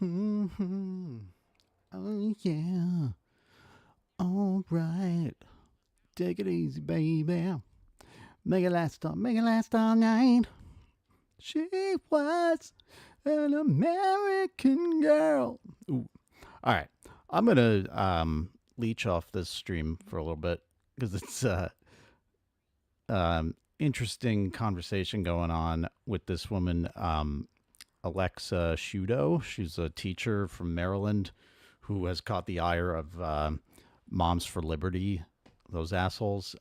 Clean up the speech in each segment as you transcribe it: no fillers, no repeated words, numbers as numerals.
Mhm. Oh, yeah. All right. Take it easy, baby. Make it last all night. She was an American girl. Ooh. All right. I'm going to leech off this stream for a little bit because it's interesting conversation going on with this woman, Alexa Shudo. She's a teacher from Maryland who has caught the ire of Moms for Liberty, those assholes.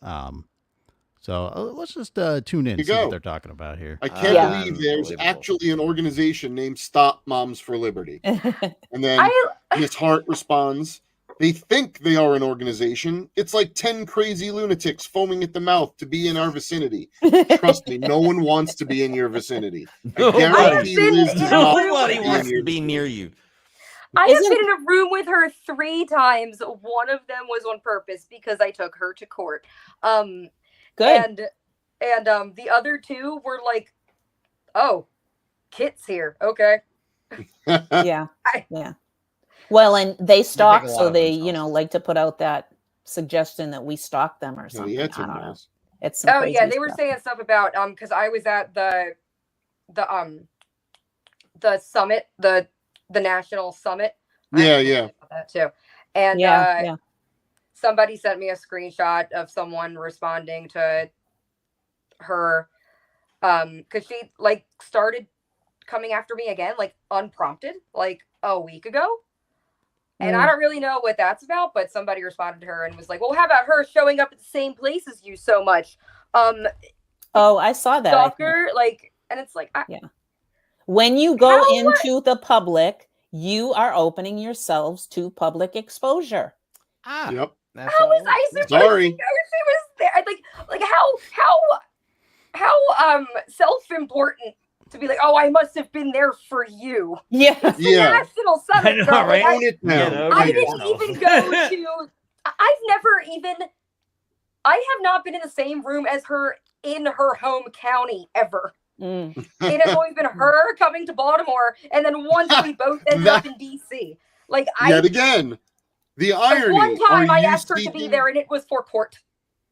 So let's just tune in, You see what go. they're talking about here. I can't believe there's actually an organization named Stop Moms for Liberty. And then Miss Hart responds, they think they are an organization. It's like 10 crazy lunatics foaming at the mouth to be in our vicinity. Trust me, no one wants to be in your vicinity. I guarantee Liz does not Nobody want wants to to be near you. I have been in a room with her 3 times. One of them was on purpose because I took her to court. Good. And the other 2 were like, oh, Kit's here. Okay. Yeah. Yeah. Well, and they stalk, so they, like to put out that suggestion that we stalk them or something. I don't know. It's some crazy they were stuff. saying stuff about because I was at the summit, the national summit. Yeah. That too. And somebody sent me a screenshot of someone responding to her because she like started coming after me again, like unprompted, like a week ago. And I don't really know what that's about, but somebody responded to her and was like, well, how about her showing up at the same place as you so much? Oh, I saw that. Stalker, like, and it's like, when you go into the public, you are opening yourselves to public exposure. Yep. How was I supposed to know she was there? Like how self-important to be like, oh, I must have been there for you. Yeah. It's the national summit. I know, bro. right? I didn't even go to. I have not been in the same room as her in her home county ever. It has always been her coming to Baltimore, and then once we both ended up in DC. Like yet again, the irony. One time I asked her to be there, and it was for court.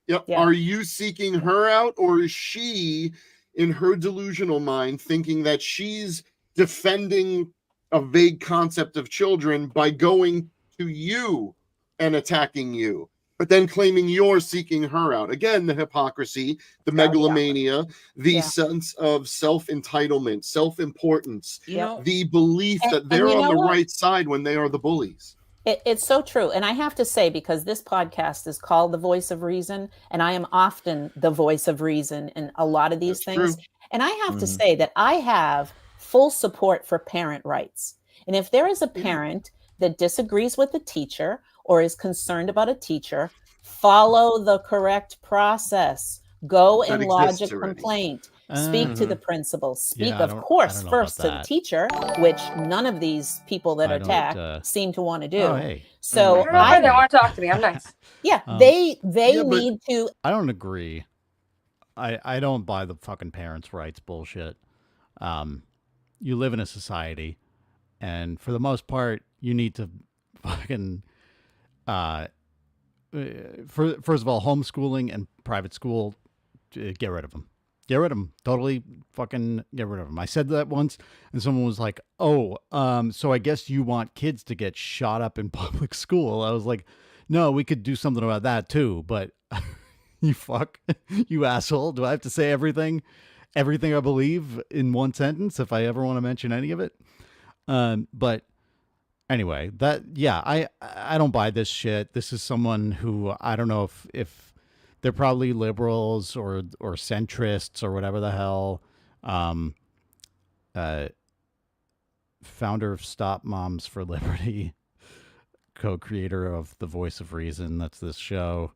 Yep. Yeah. Are you seeking her out, or is she, in her delusional mind, thinking that she's defending a vague concept of children by going to you and attacking you, but then claiming you're seeking her out? Again, the hypocrisy, the megalomania, the sense of self-entitlement, self-importance, the belief that they're on the right side when they are the bullies. It's so true. And I have to say, because this podcast is called The Voice of Reason, and I am often the voice of reason in a lot of these things. True. And I have to say that I have full support for parent rights. And if there is a parent that disagrees with the teacher or is concerned about a teacher, follow the correct process. Go and lodge a complaint. Speak to the principal. Speak, of course, first to the teacher, which none of these people that attack seem to want to do. Oh, hey. So they want to talk to me. I'm nice. Yeah, they need to. I don't agree. I don't buy the fucking parents' rights bullshit. You live in a society, and for the most part, you need to fucking first of all, homeschooling and private school, get rid of them. Get rid of them. Totally fucking get rid of them. I said that once, and someone was like, oh, so I guess you want kids to get shot up in public school. I was like, no, we could do something about that too, but you fuck, you asshole. Do I have to say everything I believe in one sentence if I ever want to mention any of it? But anyway, I don't buy this shit. This is someone who, I don't know if they're probably liberals or centrists or whatever the hell. Founder of Stop Moms for Liberty, co-creator of The Voice of Reason. That's this show.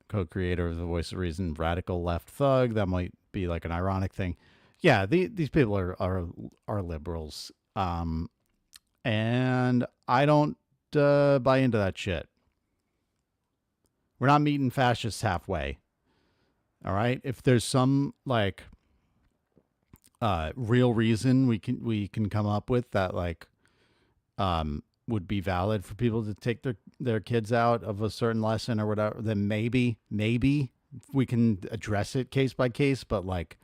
Co-creator of The Voice of Reason, radical left thug. That might be like an ironic thing. Yeah, these people are liberals. And I don't buy into that shit. We're not meeting fascists halfway. All right? If there's some like real reason we can come up with that, like, would be valid for people to take their kids out of a certain lesson or whatever, then maybe we can address it case by case. But like,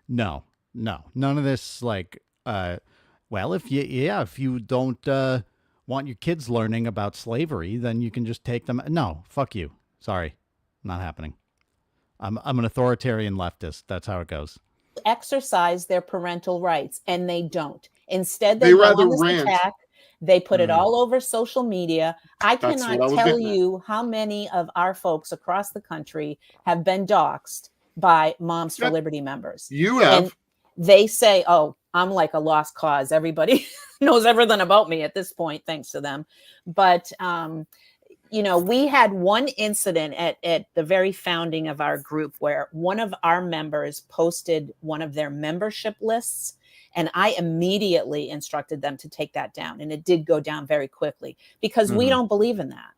no, none of this. Like, well, if you don't want your kids learning about slavery, then you can just take them. No, fuck you. Sorry, not happening. I'm an authoritarian leftist. That's how it goes. Exercise their parental rights, and they don't. Instead, they go on this attack. They put it all over social media. I cannot tell you how many of our folks across the country have been doxxed by Moms for Liberty members. You have. And they say, oh, I'm like a lost cause. Everybody knows everything about me at this point, thanks to them. But, we had one incident at the very founding of our group where one of our members posted one of their membership lists. And I immediately instructed them to take that down. And it did go down very quickly because we don't believe in that.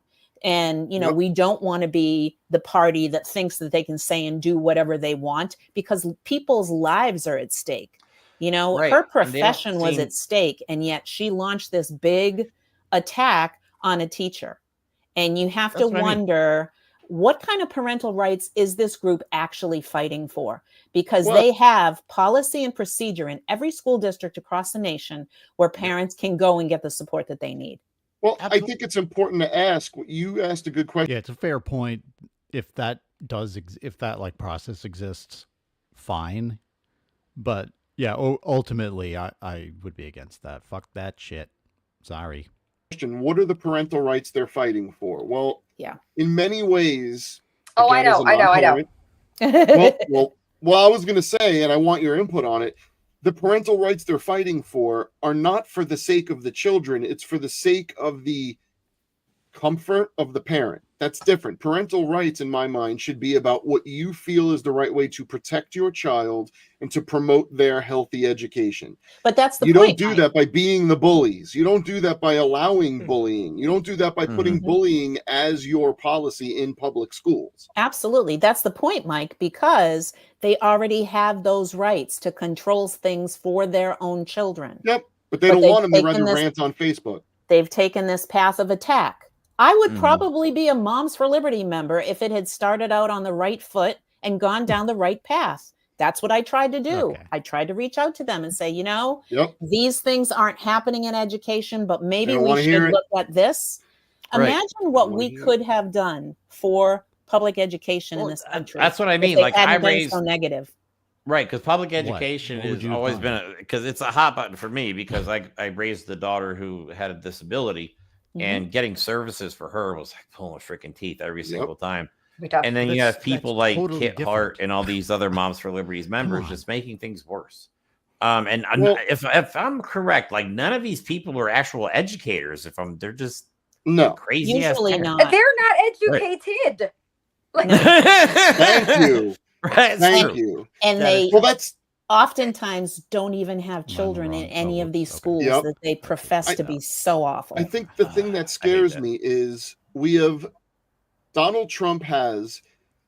And, we don't want to be the party that thinks that they can say and do whatever they want because people's lives are at stake. Her profession was at stake. And yet she launched this big attack on a teacher. And you have to wonder, what kind of parental rights is this group actually fighting for? Because they have policy and procedure in every school district across the nation where parents can go and get the support that they need. Well, I think it's important to ask. You asked a good question. Yeah, it's a fair point. If that like process exists, fine. But yeah, ultimately, I would be against that. Fuck that shit. Sorry. What are the parental rights they're fighting for? Well, yeah, in many ways. Oh, I know. Well, I was going to say, and I want your input on it. The parental rights they're fighting for are not for the sake of the children. It's for the sake of the comfort of the parent. That's different. Parental rights, in my mind, should be about what you feel is the right way to protect your child and to promote their healthy education. But that's the point. You don't do Mike. that by being the bullies. You don't do that by allowing bullying. You don't do that by putting bullying as your policy in public schools. Absolutely. That's the point, Mike, because they already have those rights to control things for their own children. Yep. But they don't want them to run rants on Facebook. They've taken this path of attack. I would probably be a Moms for Liberty member if it had started out on the right foot and gone down the right path. That's what I tried to do. Okay. I tried to reach out to them and say, these things aren't happening in education, but maybe we should look at this. Right. Imagine what we could have done for public education in this country. That's what I mean. Like I raised so negative. Right, because public education has always been because it's a hot button for me because I raised a daughter who had a disability. And getting services for her was like pulling freaking teeth every single time. And then you have people like Kit Hart and all these other Moms for Liberty's members just making things worse. If I'm correct, like none of these people are actual educators. They're just crazy. Usually not. They're not educated. Right. Thank you. Right. Thank you. And that's oftentimes don't even have children in any of these schools that they profess to be so awful. I think the thing that scares me is Donald Trump has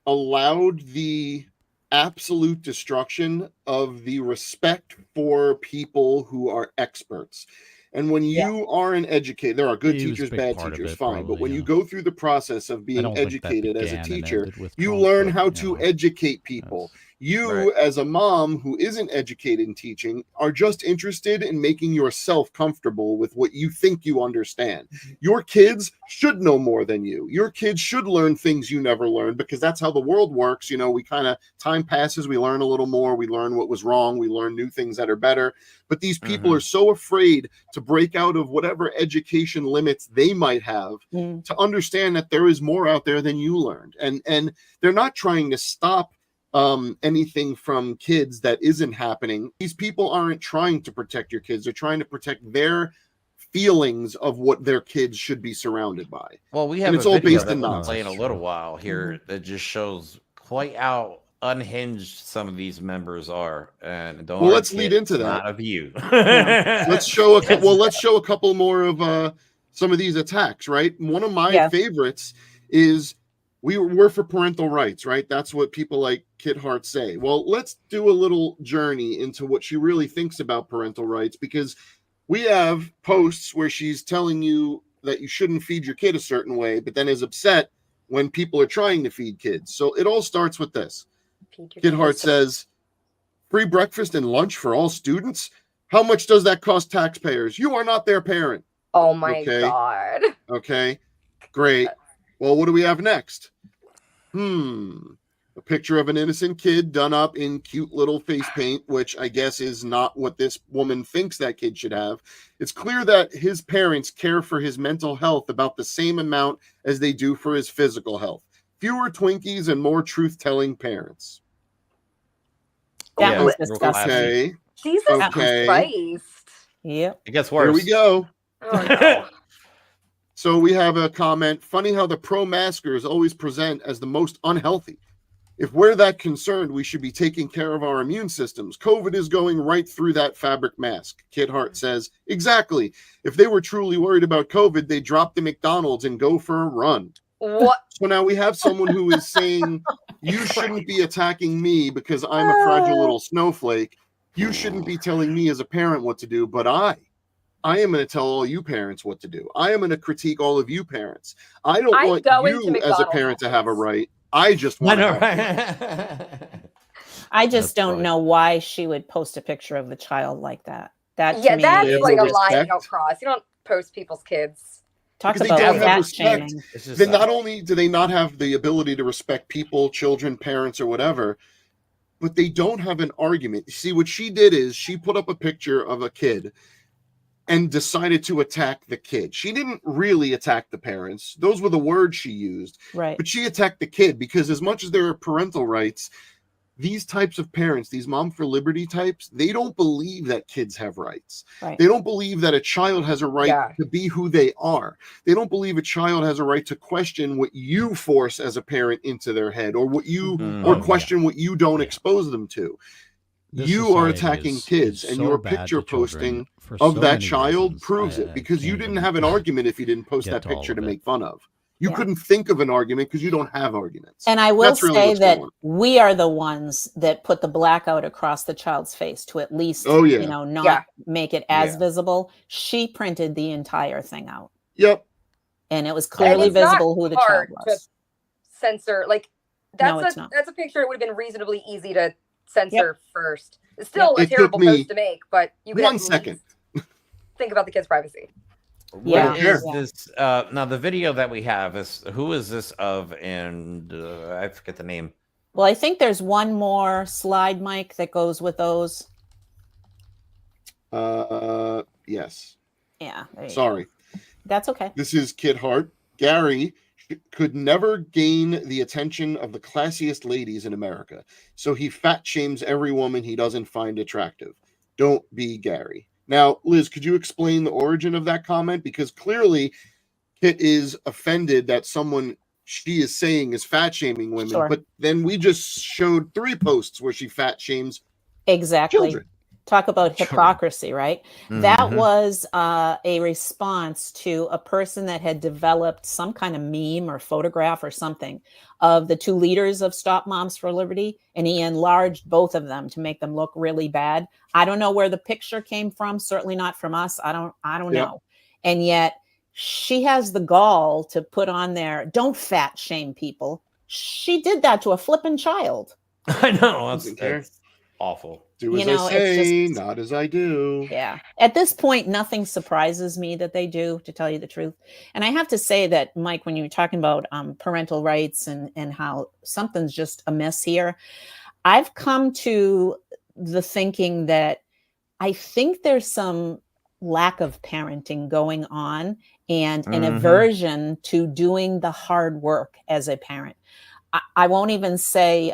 allowed the absolute destruction of the respect for people who are experts. And when you are an educator, there are good teachers, bad teachers, fine. But when you go through the process of being educated as a teacher, you learn how to educate people. You, as a mom who isn't educated in teaching, are just interested in making yourself comfortable with what you think you understand. Your kids should know more than you. Your kids should learn things you never learned because that's how the world works. We kind of, time passes, we learn a little more. We learn what was wrong. We learn new things that are better. But these people are so afraid to break out of whatever education limits they might have to understand that there is more out there than you learned. And they're not trying to stop anything from kids that isn't happening. These people aren't trying to protect your kids. They're trying to protect their feelings of what their kids should be surrounded by. Well, we have it's all based in nonsense. Playing a little while here that just shows quite how unhinged some of these members are. And don't let's lead into that. Not of you. Let's show a couple more of some of these attacks. Right. One of my favorites is. We're for parental rights, right? That's what people like Kit Hart say. Well, let's do a little journey into what she really thinks about parental rights, because We have posts where she's telling you that you shouldn't feed your kid a certain way, but then is upset when people are trying to feed kids. So it all starts with this. Kid Heart says, free breakfast and lunch for all students? How much does that cost taxpayers? You are not their parent. Oh my God. Okay, great. Well, what do we have next? A picture of an innocent kid done up in cute little face paint, which I guess is not what this woman thinks that kid should have. It's clear that his parents care for his mental health about the same amount as they do for his physical health. Fewer Twinkies and more truth-telling parents. That was disgusting. Okay. Jesus Christ. Yep. It gets worse. Here we go. Oh, no. So we have a comment. Funny how the pro-maskers always present as the most unhealthy. If we're that concerned, we should be taking care of our immune systems. COVID is going right through that fabric mask. Kid Hart says, exactly. If they were truly worried about COVID, they'd drop the McDonald's and go for a run. What? So now we have someone who is saying, you shouldn't be attacking me because I'm a fragile little snowflake. You shouldn't be telling me as a parent what to do, but I am going to tell all you parents what to do. I am going to critique all of you parents. I don't want you as a parent to have a right. I just want I just don't know why she would post a picture of a child like that. That yeah, to me that's is like a line you don't cross. You don't post people's kids. Talk about fat shaming. Then not only do they not have the ability to respect people, children, parents, or whatever, but they don't have an argument. See, what she did is she put up a picture of a kid and decided to attack the kid. She didn't really attack the parents. Those were the words she used. Right. But she attacked the kid because as much as there are parental rights, these types of parents, these mom for liberty types, they don't believe that kids have rights. Right. They don't believe that a child has a right to be who they are. They don't believe a child has a right to question what you force as a parent into their head or what you or question what you don't expose them to. This you are society attacking is kids, and so your bad picture to children posting for of so that many child reasons. proves it, because you can't didn't even have an argument if you didn't post get that to all picture of to it. make fun of. You couldn't think of an argument because you don't have arguments. And I will That's really say what's that going on. we are the ones that put the blackout across the child's face to at least, you know, not make it as visible. She printed the entire thing out. Yep. And it was clearly visible who the child was. To censor, like that's a picture it would have been reasonably easy to censor first. It's still a terrible post to make, but you could 1 second think about the kid's privacy. Yeah. This, now the video that we have is, who is this of? And I forget the name. Well, I think there's one more slide, Mike, that goes with those. Yes. Yeah. Sorry. That's okay. This is Kid Hart. Gary could never gain the attention of the classiest ladies in America, so he fat shames every woman he doesn't find attractive. Don't be Gary. Now, Liz, could you explain the origin of that comment? Because clearly Kit is offended that someone she is saying is fat shaming women, but then we just showed 3 posts where she fat shames children. Talk about hypocrisy, right? Mm-hmm. That was a response to a person that had developed some kind of meme or photograph or something of the 2 leaders of Stop Moms for Liberty, and he enlarged both of them to make them look really bad. I don't know where the picture came from, certainly not from us. I don't know. And yet she has the gall to put on there, don't fat shame people. She did that to a flippin' child. I know. That's awful. Do as I say, not as I do. Yeah. At this point, nothing surprises me that they do, to tell you the truth. And I have to say that, Mike, when you were talking about parental rights and how something's just amiss here, I've come to the thinking that I think there's some lack of parenting going on and an aversion to doing the hard work as a parent. I won't even say...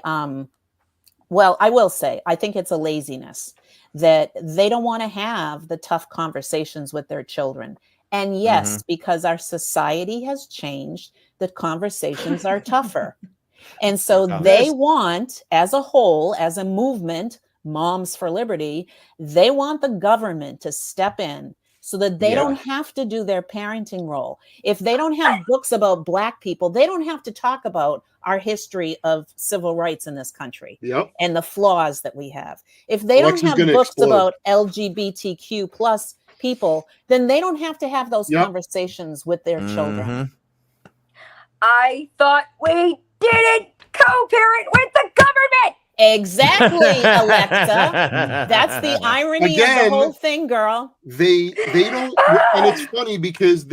well, I will say, I think it's a laziness that they don't want to have the tough conversations with their children. And yes, because our society has changed, the conversations are tougher. And so they want, as a whole, as a movement, Moms for Liberty, they want the government to step in so that they don't have to do their parenting role. If they don't have books about Black people, they don't have to talk about our history of civil rights in this country and the flaws that we have. If they don't have books about LGBTQ plus people, then they don't have to have those conversations with their children. I thought we didn't co-parent with the government. Exactly, Alexa. That's the irony of the whole thing, girl. They don't, and it's funny because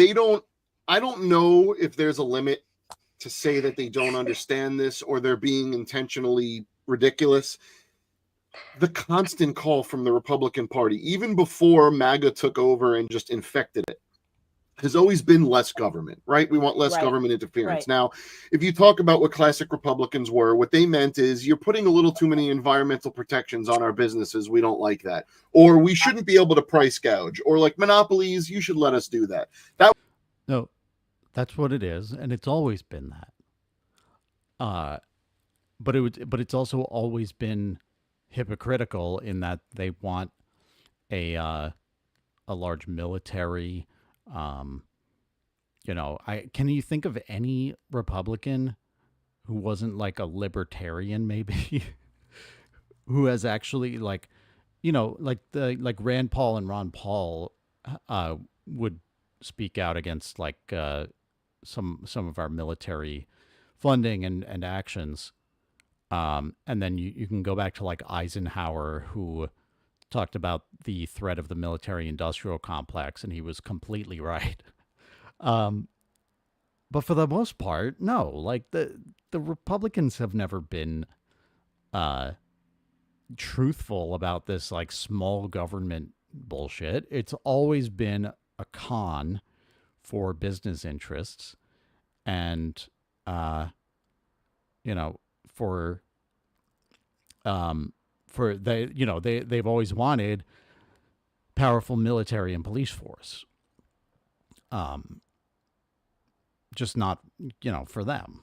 I don't know if there's a limit to say that they don't understand this or they're being intentionally ridiculous. The constant call from the Republican Party, even before MAGA took over and just infected it, has always been less government, right? We want less government interference. Now, if you talk about what classic Republicans were, what they meant is you're putting a little too many environmental protections on our businesses. We don't like that. Or we shouldn't be able to price gouge. Or like monopolies, you should let us do that. No, that's what it is. And it's always been that. But it's also always been hypocritical in that they want a large military. Can you think of any Republican who wasn't like a libertarian, maybe, who has actually like Rand Paul and Ron Paul would speak out against like some of our military funding and actions. And then you can go back to like Eisenhower, who talked about the threat of the military-industrial complex, and he was completely right. But for the most part, no. Like the Republicans have never been truthful about this like small government bullshit. It's always been a con for business interests, and they've always wanted powerful military and police force. Just not, for them.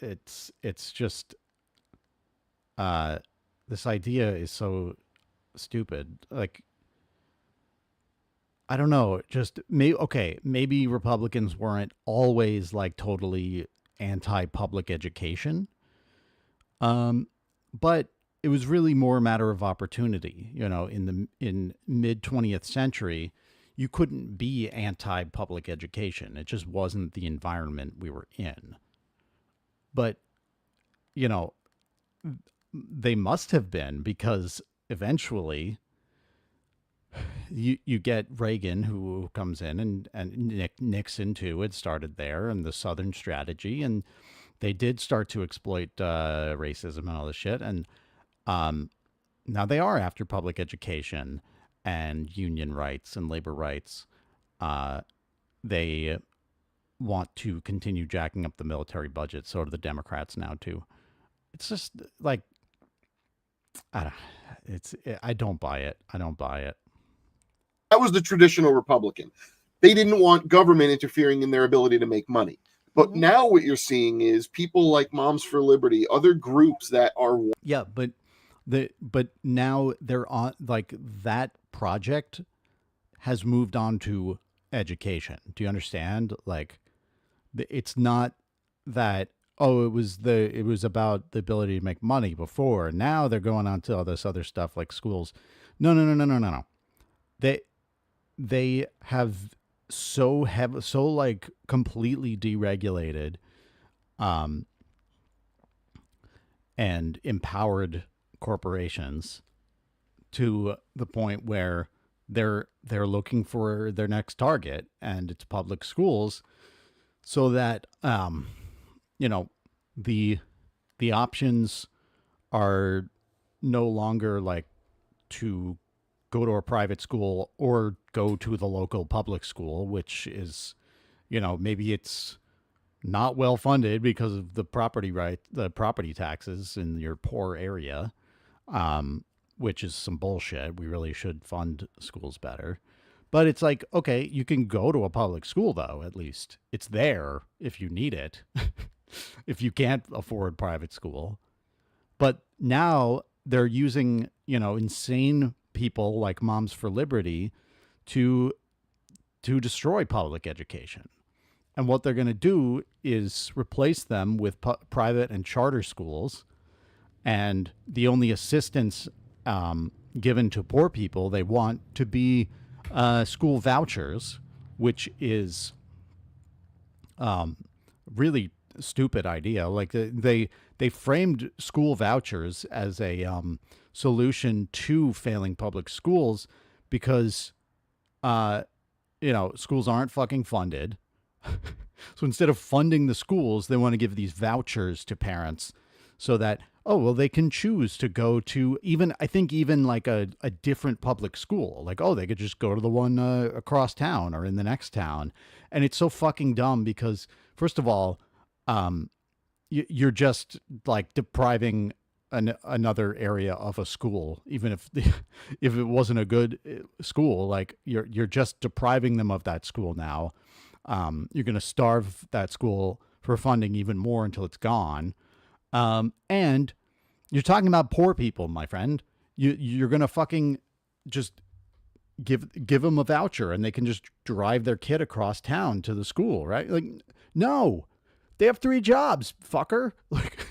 It's just this idea is so stupid. Like, I don't know, just maybe Republicans weren't always like totally anti-public education. But it was really more a matter of opportunity. In mid 20th century, you couldn't be anti-public education. It just wasn't the environment we were in. But, they must have been, because eventually you get Reagan, who comes in, and Nixon too had started there, and the Southern strategy, and they did start to exploit racism and all this shit. And now they are after public education and union rights and labor rights. They want to continue jacking up the military budget. So do the Democrats now too. It's just like, I don't buy it. I don't buy it. That was the traditional Republican. They didn't want government interfering in their ability to make money. But now what you're seeing is people like Moms for Liberty, other groups that are... Yeah, but now they're on, like, that project has moved on to education. Do you understand? Like, it's not that, it was about the ability to make money before. Now they're going on to all this other stuff like schools. No. They have so like completely deregulated and empowered corporations to the point where they're looking for their next target, and it's public schools, so that the options are no longer like to go to a private school or go to the local public school, which is, maybe it's not well funded because of the property taxes in your poor area, which is some bullshit. We really should fund schools better. But it's like, okay, you can go to a public school though, at least. It's there if you need it, if you can't afford private school. But now they're using, insane people like Moms for Liberty to destroy public education. And what they're going to do is replace them with private and charter schools. And the only assistance given to poor people. They want to be school vouchers, which is really stupid idea. Like they framed school vouchers as a solution to failing public schools because schools aren't fucking funded. So instead of funding the schools, they want to give these vouchers to parents so that, they can choose to go to even like a different public school. Like, they could just go to the one across town or in the next town. And it's so fucking dumb because, first of all, you're just like depriving another area of a school, even if if it wasn't a good school. Like you're just depriving them of that school now. You're going to starve that school for funding even more until it's gone. And you're talking about poor people, my friend. You're going to fucking just give them a voucher and they can just drive their kid across town to the school, right? Like, no, they have 3 jobs, fucker. Like,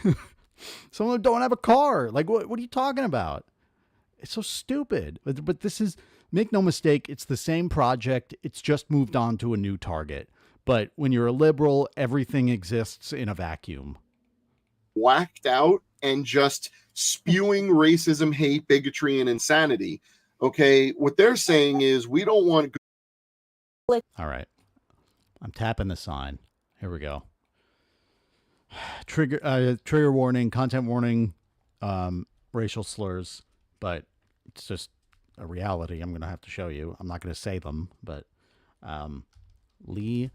some of them don't have a car. Like, what are you talking about? It's so stupid. But this is, make no mistake, it's the same project. It's just moved on to a new target. But when you're a liberal, everything exists in a vacuum. Whacked out and just spewing racism, hate, bigotry, and insanity. Okay, what they're saying is we don't want. All right, I'm tapping the sign. Here we go. Trigger warning, content warning, racial slurs, but it's just a reality. I'm going to have to show you. I'm not going to say them, but Lee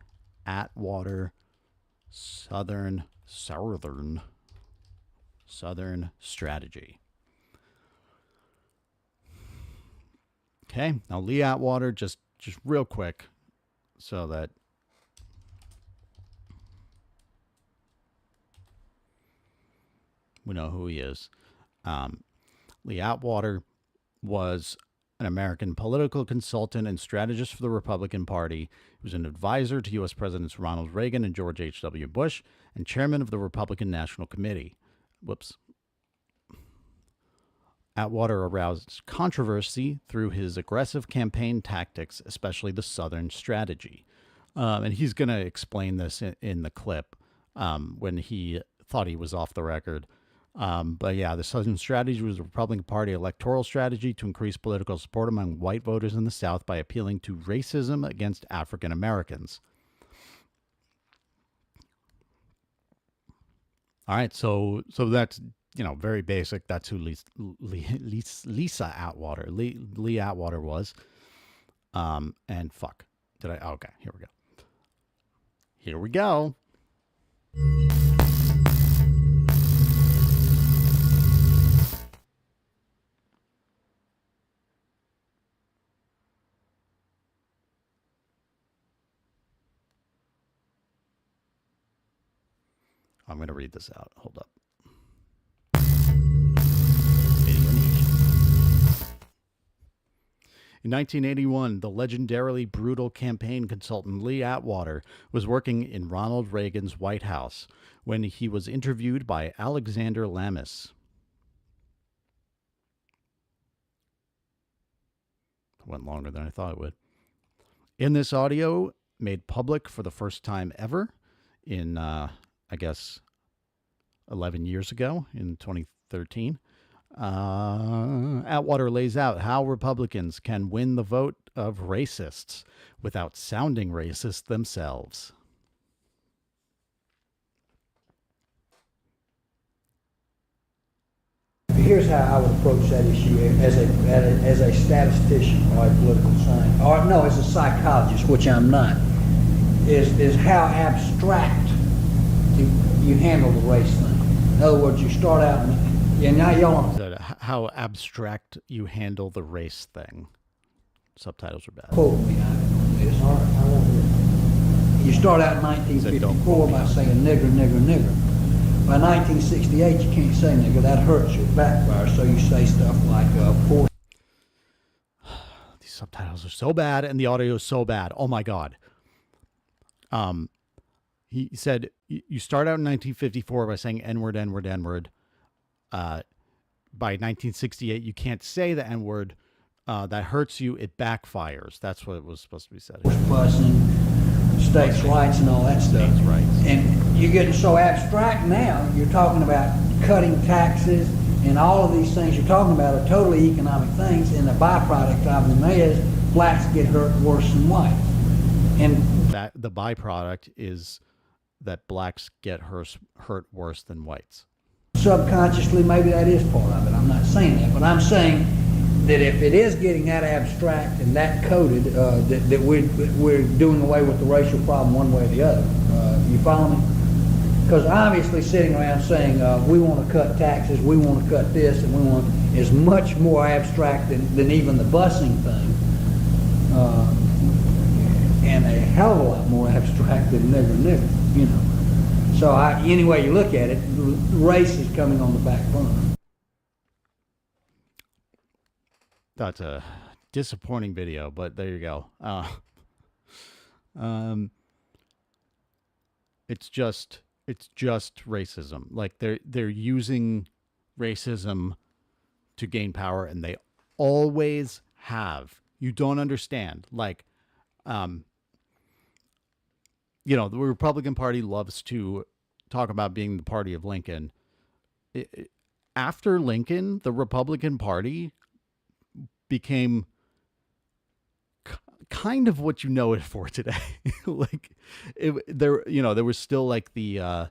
Atwater, Southern Strategy. Okay, now Lee Atwater, just real quick, so that we know who he is. Lee Atwater was an American political consultant and strategist for the Republican Party. He was an advisor to U.S. Presidents Ronald Reagan and George H.W. Bush, and chairman of the Republican National Committee. Atwater aroused controversy through his aggressive campaign tactics, especially the Southern Strategy. And he's going to explain this in the clip when he thought he was off the record. But yeah, the Southern Strategy was the Republican Party electoral strategy to increase political support among white voters in the South by appealing to racism against African Americans. All right, so that's, very basic. That's who Lisa Atwater, Lee Atwater was. And fuck, did I? Okay, here we go. Here we go. I'm going to read this out. Hold up. In 1981, the legendarily brutal campaign consultant Lee Atwater was working in Ronald Reagan's White House when he was interviewed by Alexander Lamis. It went longer than I thought it would. In this audio, made public for the first time ever in, 11 years ago in 2013, Atwater lays out how Republicans can win the vote of racists without sounding racist themselves. Here's how I would approach that issue as a statistician or a political scientist, or no, as a psychologist, which I'm not, is how abstract you handle the race thing. In other words, you start out and now y'all. How abstract you handle the race thing. Subtitles are bad. Quote me. All right, I won't hear it. You start out in 1954 by saying nigger, nigger, nigger. By 1968, you can't say nigger. That hurts your backfire. So you say stuff like poor. These subtitles are so bad, and the audio is so bad. Oh my god. He said you start out in 1954 by saying N-word, N-word, N-word. by 1968, you can't say the N-word. That hurts you. It backfires. That's what it was supposed to be said. Busing, states' rights and all that stuff. States' rights. And you're getting so abstract now. You're talking about cutting taxes and all of these things you're talking about are totally economic things, and the byproduct of them is blacks get hurt worse than whites. And that the byproduct is that blacks get hurt worse than whites. Subconsciously, maybe that is part of it. I'm not saying that, but I'm saying that if it is getting that abstract and that coded, that we're doing away with the racial problem one way or the other. You follow me? Because obviously sitting around saying we want to cut taxes, we want to cut this, and we want is much more abstract than even the busing thing, and a hell of a lot more abstract than Nigger Nigger, you know. So any way you look at it, race is coming on the back burner. That's a disappointing video, but there you go. It's just racism. Like they're using racism to gain power, and they always have. You don't understand. Like, you know, the Republican Party loves to talk about being the party of Lincoln. After Lincoln, the Republican Party became kind of what you know it for today. Like there was still like the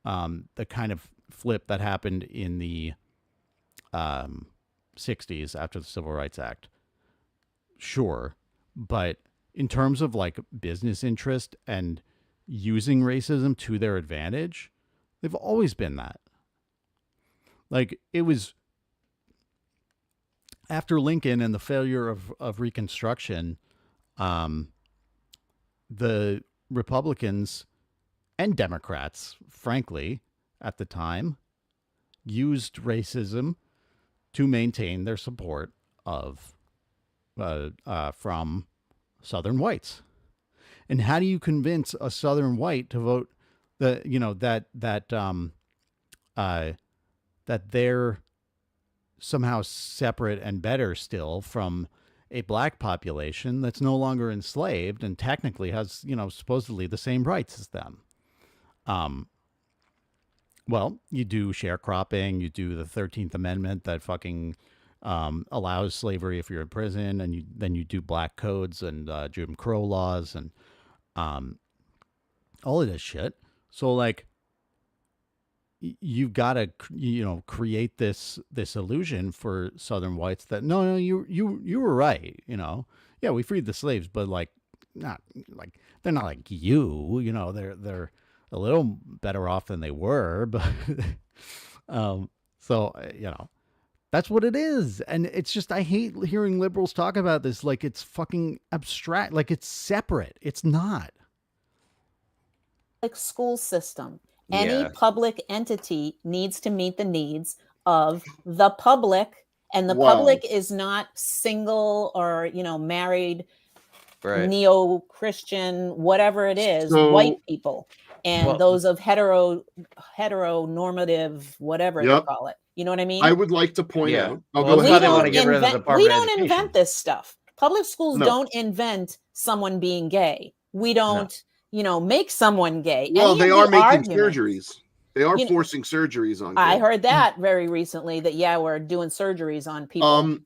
kind of flip that happened in the 60s after the Civil Rights Act. Sure. But in terms of like business interest and using racism to their advantage, they've always been that. Like it was after Lincoln and the failure of Reconstruction, the Republicans and Democrats, frankly, at the time, used racism to maintain their support of from Southern whites. And how do you convince a Southern white to vote that they're somehow separate and better still from a black population that's no longer enslaved and technically has, supposedly the same rights as them? Well, you do sharecropping, you do the 13th Amendment that fucking allows slavery if you're in prison, and then you do black codes and Jim Crow laws and all of this shit. So like you've got to create this illusion for Southern whites that no you were right, yeah, we freed the slaves, but like not like they're not like you, they're a little better off than they were, but so that's what it is. And it's just, I hate hearing liberals talk about this like it's fucking abstract, like it's separate. It's not. Like school system. Any public entity needs to meet the needs of the public, and the public is not single or, married, right, neo-Christian, whatever it is, white people, and those of heteronormative, whatever they call it. You know what I mean? I would like to point out. We don't invent this stuff. Public schools don't invent someone being gay. We don't, make someone gay. Well, they are making surgeries. They are forcing surgeries on kids. I heard that very recently that, we're doing surgeries on people.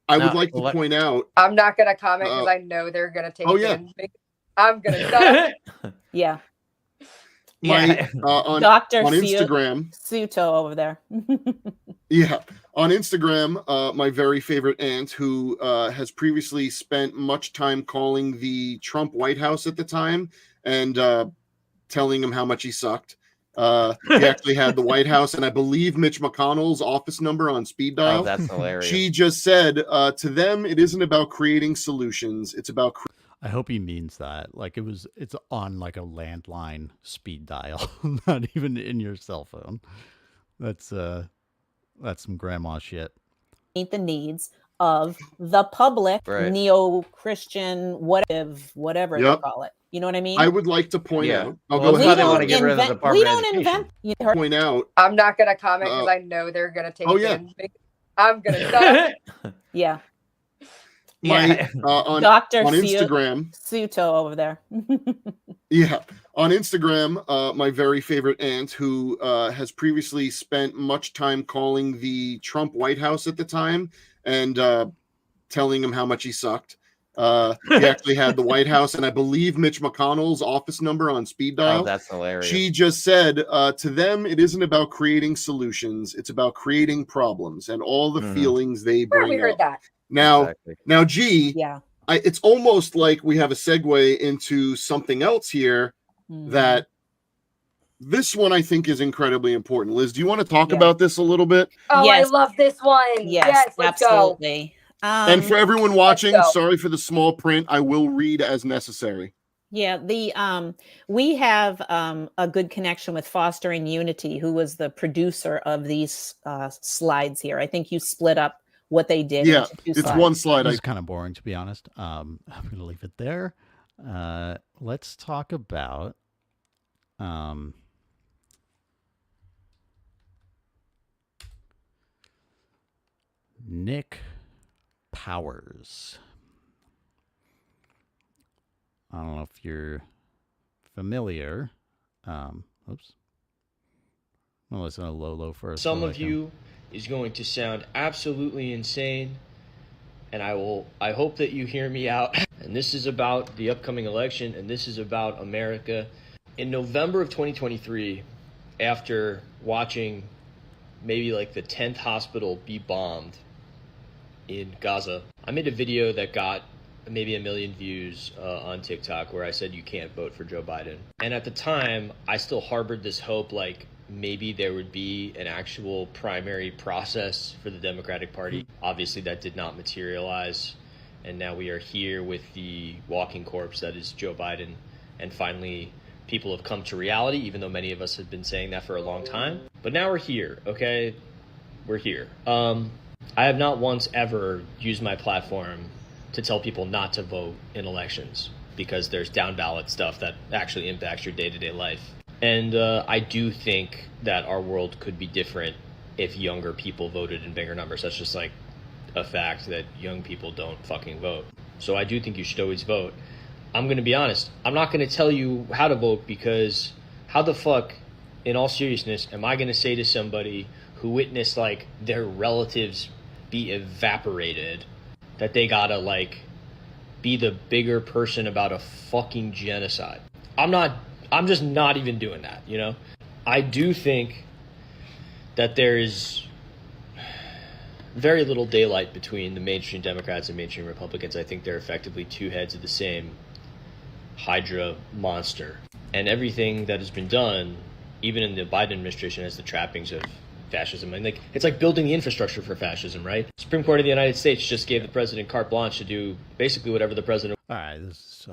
I would like to point out. I'm not going to comment because I know they're going to take it. I'm going to stop. Yeah. On Dr. on Instagram, Suto over there. On Instagram, my very favorite aunt, who has previously spent much time calling the Trump White House at the time and telling him how much he sucked. He actually had the White House and I believe Mitch McConnell's office number on speed dial. Oh, that's hilarious. She just said, to them, it isn't about creating solutions. It's about I hope he means that. Like it's on like a landline speed dial, not even in your cell phone. That's some grandma shit. Meet the needs of the public, Right. neo-Christian, whatever they call it. You know what I mean? I would like to point out. I'll go ahead. They want to get rid of the Department of Education. Point out. I'm not gonna comment because I know they're gonna take it. I'm gonna shut up. Yeah. On Dr. on Instagram, Suto over there. Yeah, on Instagram, my very favorite aunt, who has previously spent much time calling the Trump White House at the time and telling him how much he sucked. He actually had the White House and I believe Mitch McConnell's office number on speed dial. Oh, that's hilarious. She just said, to them, it isn't about creating solutions; it's about creating problems and all the feelings they bring. We heard up. that. Now, G, yeah. It's almost like we have a segue into something else here that this one I think is incredibly important. Liz, do you want to talk about this a little bit? Oh, yes. I love this one. Yes, let's absolutely. Go. And for everyone watching, sorry for the small print. I will read as necessary. Yeah, we have a good connection with Fostering Unity, who was the producer of these slides here. I think you split up what they did. Yeah, it's one slide. It's kind of boring, to be honest. I'm going to leave it there. Let's talk about Nick Powers. I don't know if you're familiar. Oops. I'll listen to Lolo first. Some of you is going to sound absolutely insane, and I hope that you hear me out. And this is about the upcoming election, and this is about America. In November of 2023, after watching maybe like the 10th hospital be bombed in Gaza, I made a video that got maybe 1 million views on TikTok where I said you can't vote for Joe Biden. And at the time, I still harbored this hope like maybe there would be an actual primary process for the Democratic Party. Obviously, that did not materialize. And now we are here with the walking corpse that is Joe Biden. And finally, people have come to reality, even though many of us have been saying that for a long time. But now we're here, okay? We're here. I have not once ever used my platform to tell people not to vote in elections because there's down ballot stuff that actually impacts your day-to-day life. And I do think that our world could be different if younger people voted in bigger numbers. That's just like a fact that young people don't fucking vote. So I do think you should always vote. I'm going to be honest. I'm not going to tell you how to vote because how the fuck, in all seriousness, am I going to say to somebody who witnessed like their relatives be evaporated that they gotta like be the bigger person about a fucking genocide? I'm just not even doing that, you know? I do think that there is very little daylight between the mainstream Democrats and mainstream Republicans. I think they're effectively two heads of the same Hydra monster. And everything that has been done, even in the Biden administration, has the trappings of fascism. And like it's like building the infrastructure for fascism, right? Supreme Court of the United States just gave the president carte blanche to do basically whatever the president. All right, this is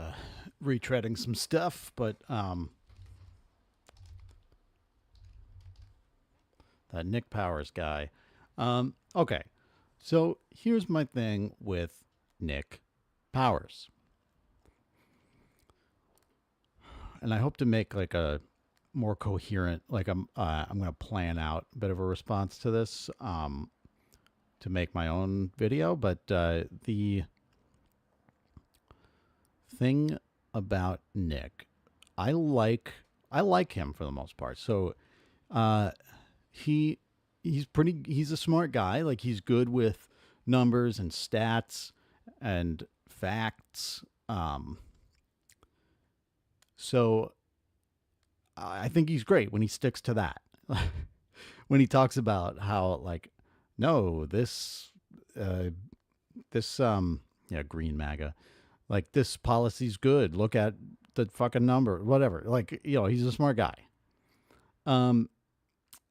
retreading some stuff, but that Nick Powers guy. Okay, so here's my thing with Nick Powers, and I hope to make like a more coherent, like I'm going to plan out a bit of a response to this to make my own video. But the thing about Nick, I like him for the most part. So he's a smart guy. Like he's good with numbers and stats and facts. So I think he's great when he sticks to that. When he talks about how like, no, this green MAGA, like this policy's good. Look at the fucking number, whatever. Like, you know, he's a smart guy.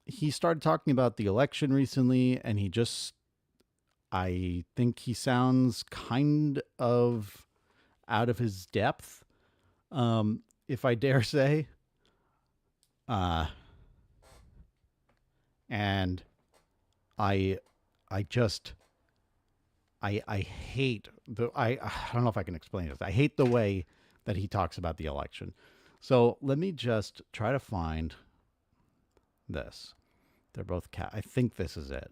He started talking about the election recently, and I think he sounds kind of out of his depth, if I dare say. And I I hate I don't know if I can explain this. I hate the way that he talks about the election. So let me just try to find this. They're both I think this is it.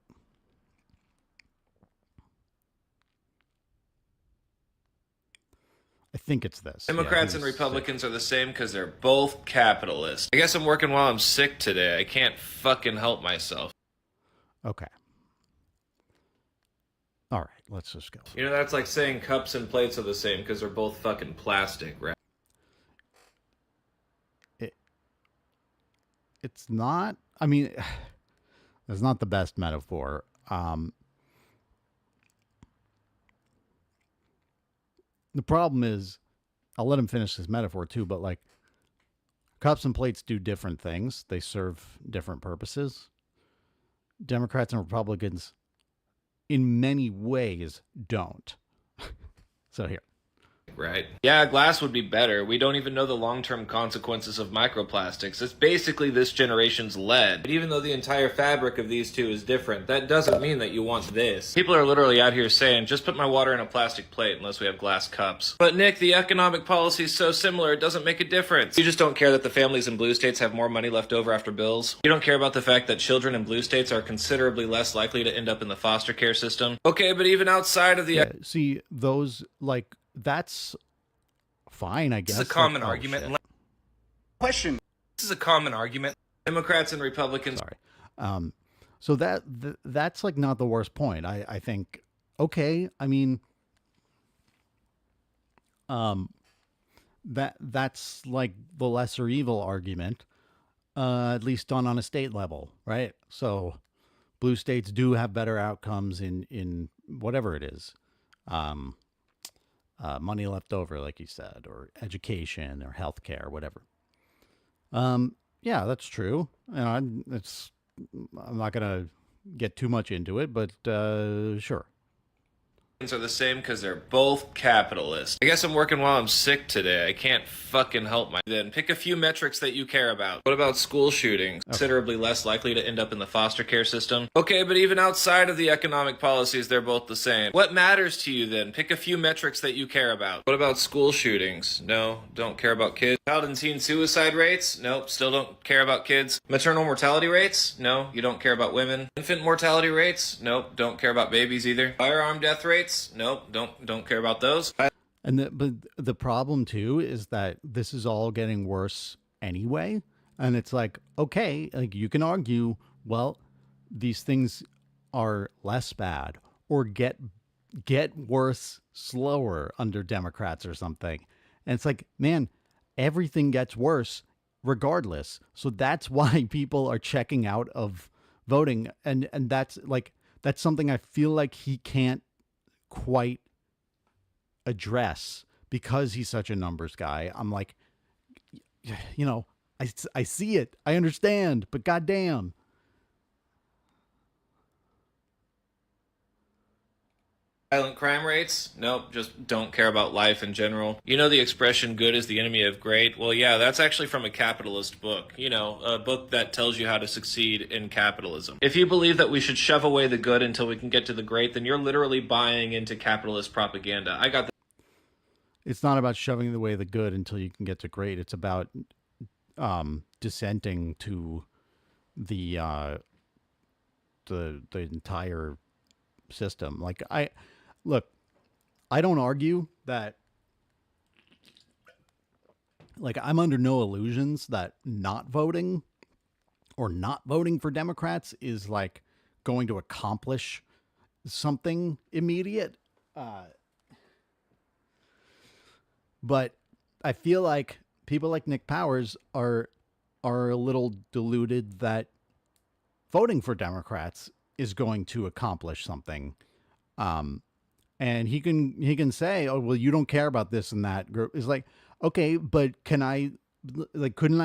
I think it's this. Democrats and Republicans are the same because they're both capitalists. I guess I'm working while I'm sick today. I can't fucking help myself. Okay. All right, let's just go. You know, that's like saying cups and plates are the same because they're both fucking plastic, right? It's not. I mean, it's not the best metaphor. The problem is, I'll let him finish his metaphor too, but like cups and plates do different things. They serve different purposes. Democrats and Republicans, in many ways, don't. So here. Right. Yeah, glass would be better. We don't even know the long-term consequences of microplastics. It's basically this generation's lead. But even though the entire fabric of these two is different, that doesn't mean that you want this. People are literally out here saying, just put my water in a plastic plate unless we have glass cups. But Nick, the economic policy is so similar, it doesn't make a difference. You just don't care that the families in blue states have more money left over after bills? You don't care about the fact that children in blue states are considerably less likely to end up in the foster care system? Okay, but even outside of the... Yeah, see, those, like, that's fine, I guess. This is a common argument. Shit. Question. This is a common argument. Democrats and Republicans. Sorry. So that's like not the worst point. I think, okay, I mean, that's like the lesser evil argument, at least done on a state level, right? So blue states do have better outcomes in whatever it is. Money left over, like you said, or education or healthcare, whatever. Yeah, that's true. I'm not going to get too much into it, but sure. Are the same because they're both capitalists. I guess I'm working while I'm sick today. I can't fucking help my... Then pick a few metrics that you care about. What about school shootings? Okay. Considerably less likely to end up in the foster care system? Okay, but even outside of the economic policies, they're both the same. What matters to you then? Pick a few metrics that you care about. What about school shootings? No, don't care about kids. Child and teen suicide rates? Nope, still don't care about kids. Maternal mortality rates? No, you don't care about women. Infant mortality rates? Nope, don't care about babies either. Firearm death rates? Nope, don't care about those. And but the problem too is that this is all getting worse anyway. And it's like, okay, like you can argue, well, these things are less bad or get worse slower under Democrats or something. And it's like, man, everything gets worse regardless. So that's why people are checking out of voting. And that's something I feel like he can't quite address because he's such a numbers guy. I'm like, you know, I see it, I understand, but goddamn. Violent crime rates? Nope, just don't care about life in general. You know the expression good is the enemy of great? Well, yeah, that's actually from a capitalist book. You know, a book that tells you how to succeed in capitalism. If you believe that we should shove away the good until we can get to the great, then you're literally buying into capitalist propaganda. I got the... It's not about shoving away the good until you can get to great. It's about dissenting to the entire system. Like Look, I don't argue that, like, I'm under no illusions that not voting or not voting for Democrats is like going to accomplish something immediate. But I feel like people like Nick Powers are a little deluded that voting for Democrats is going to accomplish something. And he can say, oh, well, you don't care about this and that group. It's like, okay, but couldn't I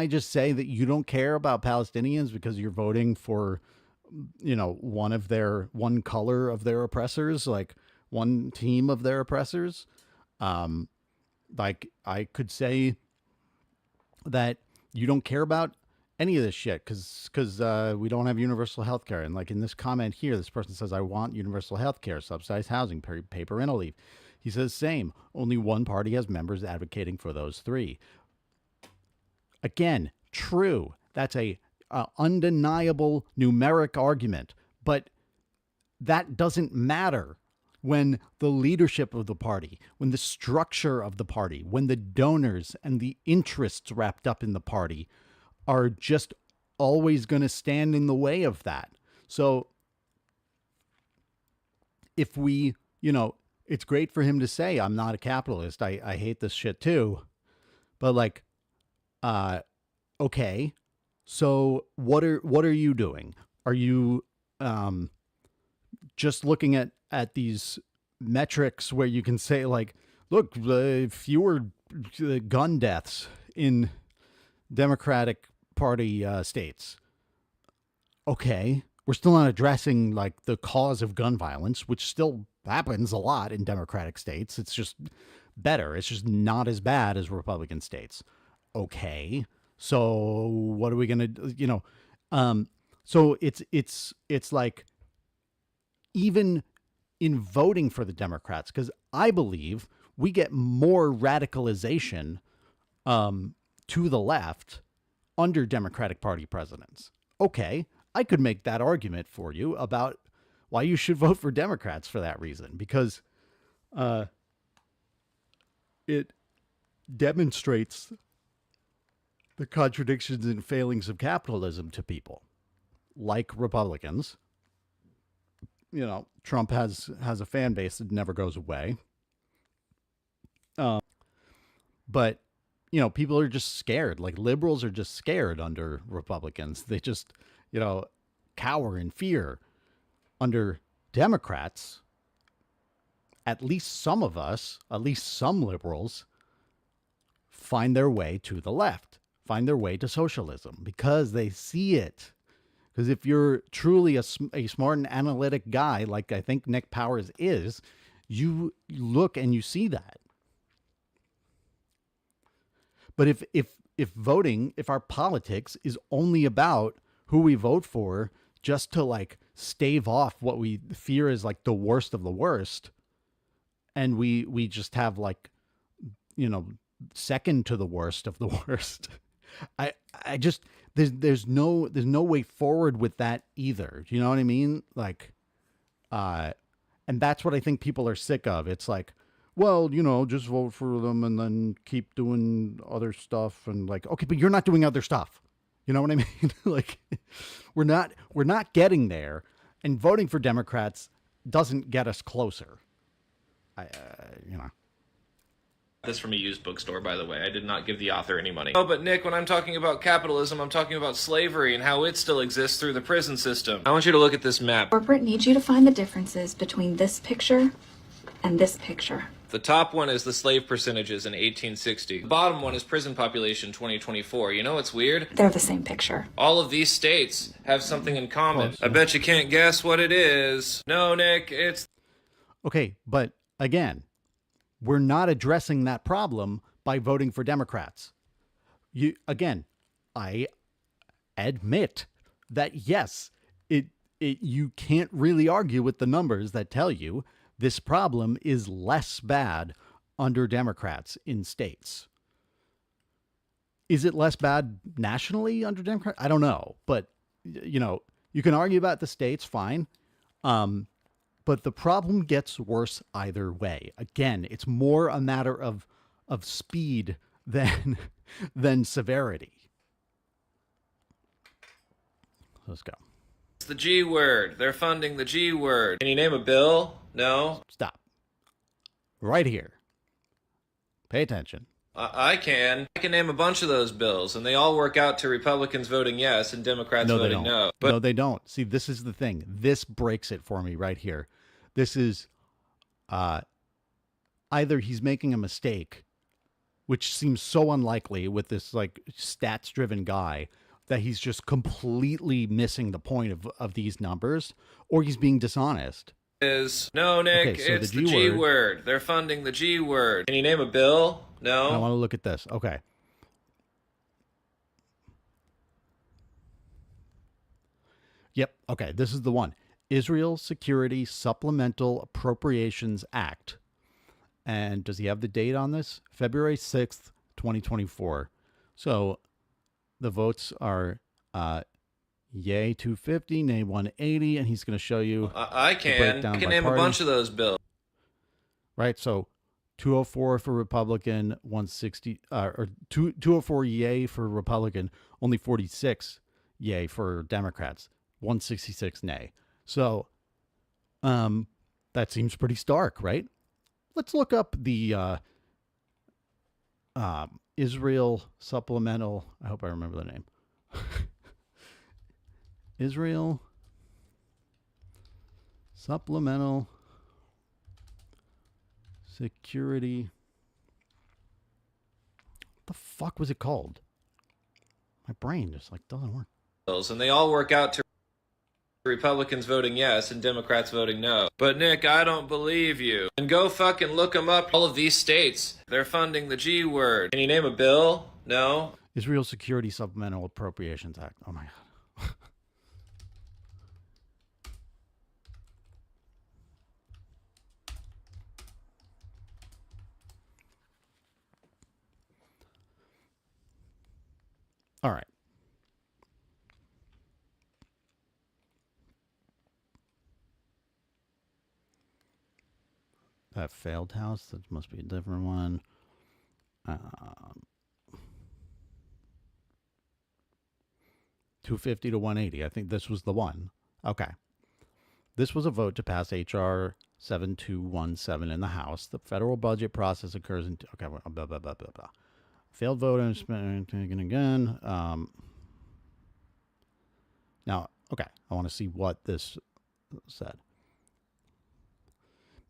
just say that you don't care about Palestinians because you're voting for, you know, one color of their oppressors, like one team of their oppressors? Like I could say that you don't care about any of this shit because we don't have universal health care. And like in this comment here, this person says, I want universal health care, subsidized housing, paid parental leave. He says, same. Only one party has members advocating for those three. Again, true. That's a undeniable numeric argument. But that doesn't matter when the leadership of the party, when the structure of the party, when the donors and the interests wrapped up in the party are just always going to stand in the way of that. So if we, it's great for him to say, I'm not a capitalist. I hate this shit too. But like, okay, so what are you doing? Are you just looking at these metrics where you can say like, look, fewer gun deaths in Democratic Party states? Okay, we're still not addressing like the cause of gun violence, which still happens a lot in Democratic states. It's just better. It's just not as bad as Republican states. Okay, so what are we gonna, so it's like, even in voting for the Democrats, because I believe we get more radicalization to the left under Democratic Party presidents. Okay, I could make that argument for you about why you should vote for Democrats for that reason, because it demonstrates the contradictions and failings of capitalism to people like Republicans. Trump has a fan base that never goes away. But people are just scared. Like liberals are just scared under Republicans. They just, cower in fear. Under Democrats, at least some of us, at least some liberals, find their way to the left, find their way to socialism because they see it. Because if you're truly a smart and analytic guy, like I think Nick Powers is, you look and you see that. But if voting, if our politics is only about who we vote for just to like stave off what we fear is like the worst of the worst, and we just have like, second to the worst of the worst, I just, there's no way forward with that either. Do you know what I mean? Like, and that's what I think people are sick of. It's like, well, just vote for them and then keep doing other stuff. And like, okay, but you're not doing other stuff. You know what I mean? Like, we're not getting there, and voting for Democrats doesn't get us closer. This from a used bookstore, by the way. I did not give the author any money. Oh, but Nick, when I'm talking about capitalism, I'm talking about slavery and how it still exists through the prison system. I want you to look at this map. Corporate needs you to find the differences between this picture and this picture. The top one is the slave percentages in 1860. The bottom one is prison population 2024. You know what's weird? They're the same picture. All of these states have something in common. I bet you can't guess what it is. No, Nick, it's... Okay, but again, we're not addressing that problem by voting for Democrats. I admit that yes, you can't really argue with the numbers that tell you this problem is less bad under Democrats in states. Is it less bad nationally under Democrats? I don't know, but you can argue about the states, fine. But the problem gets worse either way. Again, it's more a matter of speed than severity. Let's go. It's the G word. They're funding the G word. Can you name a bill? No? Stop. Right here. Pay attention. I can. I can name a bunch of those bills, and they all work out to Republicans voting yes and Democrats voting no. But no, they don't. See, this is the thing. This breaks it for me right here. This is either he's making a mistake, which seems so unlikely with this like stats-driven guy, that he's just completely missing the point of these numbers, or he's being dishonest. No, Nick, okay, so it's the G word. They're funding the G word. Can you name a bill? No. I want to look at this. Okay. Yep. Okay. This is the one. Israel Security Supplemental Appropriations Act. And does he have the date on this? February 6th, 2024. So the votes are yay 250, nay 180, and he's going to show you I can name party. A bunch of those bills. Right. So 204 for Republican, 160 or 204 yay for Republican, only 46 yay for Democrats, 166 nay. So that seems pretty stark, right? Let's look up the Israel Supplemental. I hope I remember the name. Israel Supplemental Security. What the fuck was it called? My brain just like doesn't work. And they all work out to Republicans voting yes and Democrats voting no. But Nick, I don't believe you. And go fucking look them up. All of these states, they're funding the G word. Can you name a bill? No. Israel Security Supplemental Appropriations Act. Oh my God. All right. That failed house. That must be a different one. 250 to 180. I think this was the one. Okay. This was a vote to pass H.R. 7217 in the House. The federal budget process occurs in... Okay. Blah, blah, blah, blah, blah. Failed vote and taken again. Now, okay. I want to see what this said.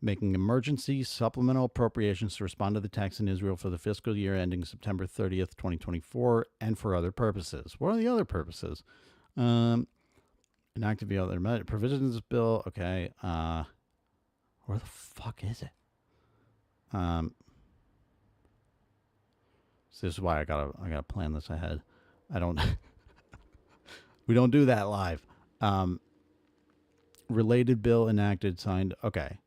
Making emergency supplemental appropriations to respond to the attacks in Israel for the fiscal year ending September 30th, 2024, and for other purposes. What are the other purposes? Enacted the other provisions of this bill. Okay. Where the fuck is it? So this is why I gotta plan this ahead. I don't. We don't do that live. Related bill enacted, signed. Okay.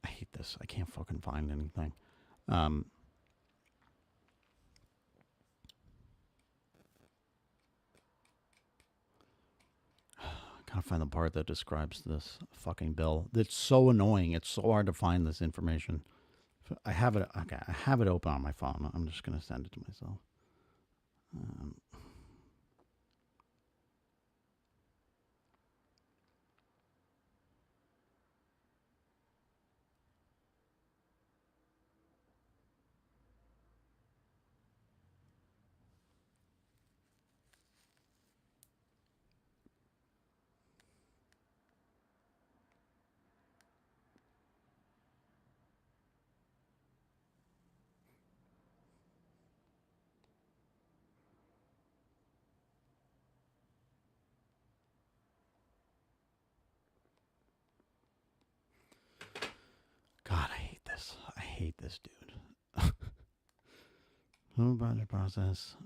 I hate this. I can't fucking find anything. Gotta find the part that describes this fucking bill. It's so annoying. It's so hard to find this information. I have it. Okay, I have it open on my phone. I'm just gonna send it to myself. God, I hate this. I hate this dude. Who budget process?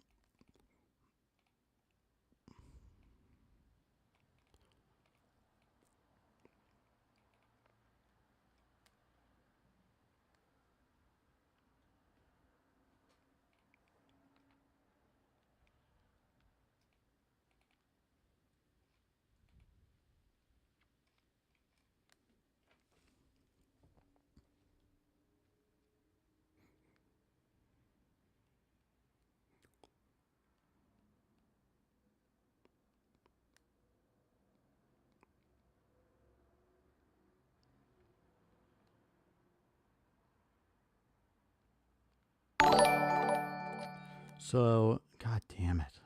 So, god damn it.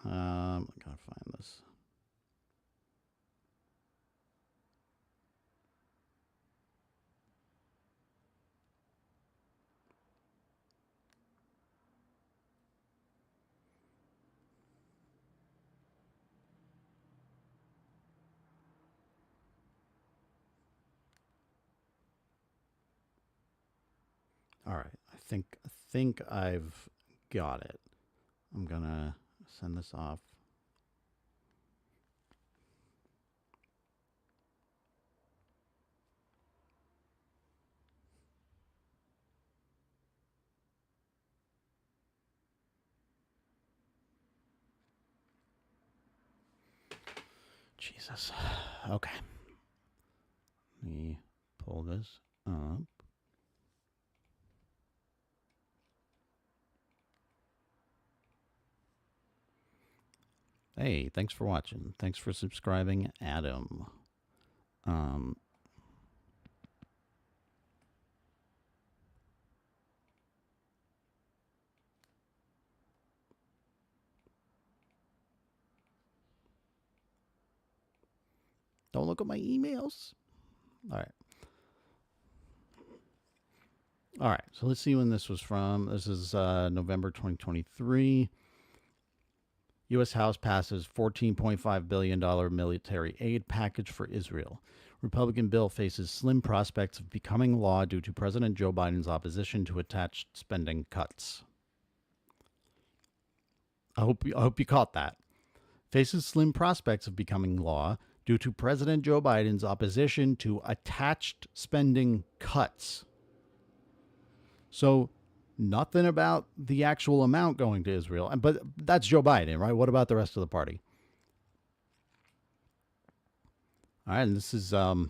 I gotta find this. All right. I think I've got it. I'm gonna send this off. Jesus. Okay. Let me pull this up. Hey, thanks for watching. Thanks for subscribing, Adam. Don't look at my emails. All right. All right. So let's see when this was from. This is November 2023. U.S. House passes $14.5 billion military aid package for Israel. Republican bill faces slim prospects of becoming law due to President Joe Biden's opposition to attached spending cuts. I hope you caught that. Faces slim prospects of becoming law due to President Joe Biden's opposition to attached spending cuts. So nothing about the actual amount going to Israel. But that's Joe Biden, right? What about the rest of the party? All right, and this is this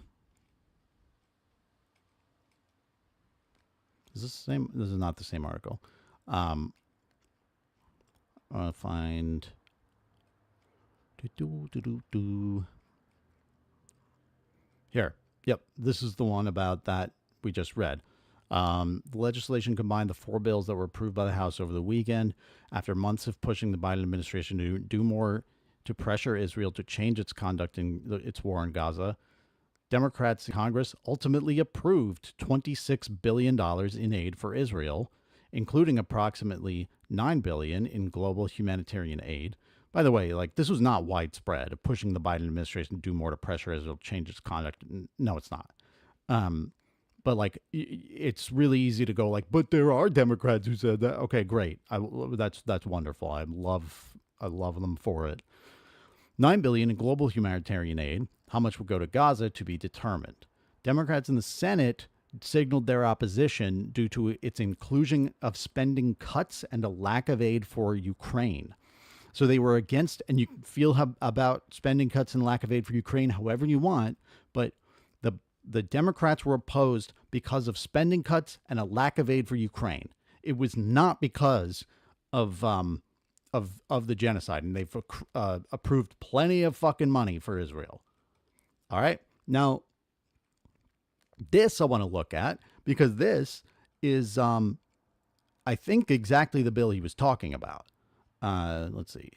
the same? This is not the same article. I'll find. Here. Yep, this is the one about that we just read. The legislation combined the 4 bills that were approved by the House over the weekend after months of pushing the Biden administration to do more to pressure Israel to change its conduct in its war in Gaza. Democrats in Congress ultimately approved $26 billion in aid for Israel, including approximately $9 billion in global humanitarian aid. By the way, like, this was not widespread, pushing the Biden administration to do more to pressure Israel to change its conduct. No, it's not. But like, it's really easy to go like, but there are Democrats who said that. Okay, great. That's wonderful. I love them for it. $9 billion in global humanitarian aid. How much will go to Gaza to be determined. Democrats in the Senate signaled their opposition due to its inclusion of spending cuts and a lack of aid for Ukraine. So they were against, and you feel about spending cuts and lack of aid for Ukraine however you want, but the Democrats were opposed because of spending cuts and a lack of aid for Ukraine. It was not because of the genocide, and they've approved plenty of fucking money for Israel. All right, now this I want to look at because this is, I think, exactly the bill he was talking about. Let's see.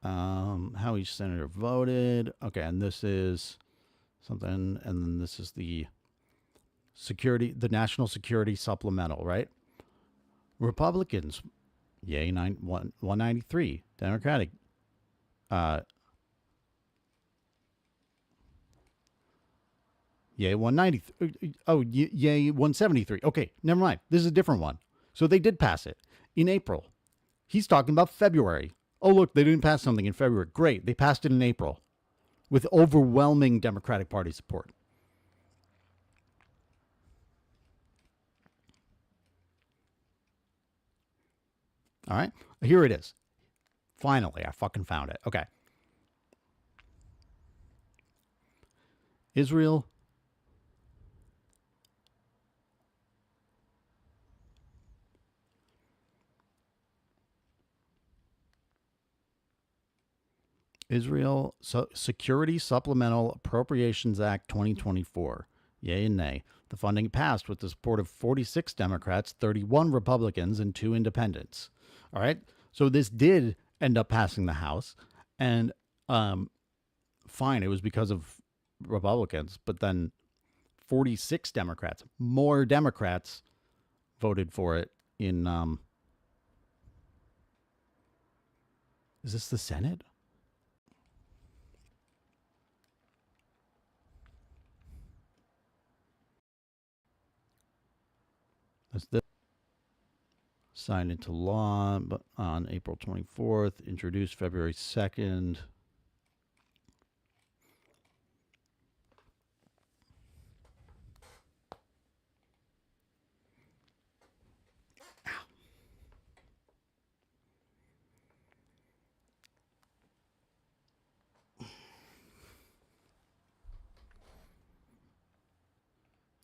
How each senator voted. Okay, and this is something, and then this is the National Security Supplemental, right? Republicans, yay, 193. Democratic, yay, 190. Oh, yay, 173. Okay, never mind. This is a different one. So they did pass it in April. He's talking about February. Oh, look, they didn't pass something in February. Great. They passed it in April with overwhelming Democratic Party support. All right. Here it is. Finally, I fucking found it. Okay. Israel Security Supplemental Appropriations Act 2024. Yay and nay. The funding passed with the support of 46 Democrats, 31 Republicans, and 2 independents. All right. So this did end up passing the House, and fine, it was because of Republicans, but then 46 Democrats, more Democrats, voted for it in. Is this the Senate? Is this signed into law on April 24th, introduced February 2nd.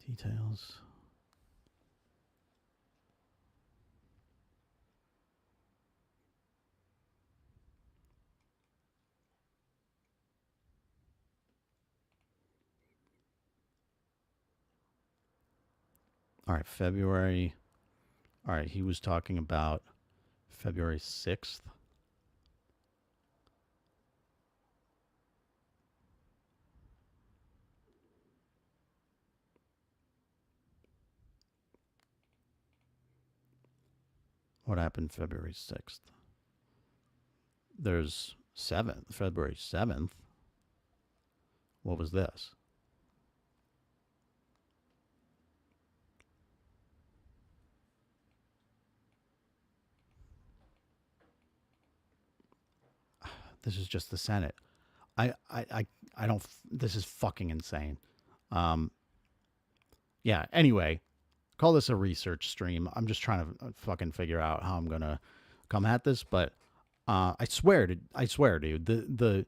Details. All right, February. All right, he was talking about February 6th. What happened February 6th? There's 7th, February 7th. What was this? This is just the Senate. I don't. This is fucking insane. Yeah. Anyway, call this a research stream. I'm just trying to fucking figure out how I'm gonna come at this. But I swear, dude, the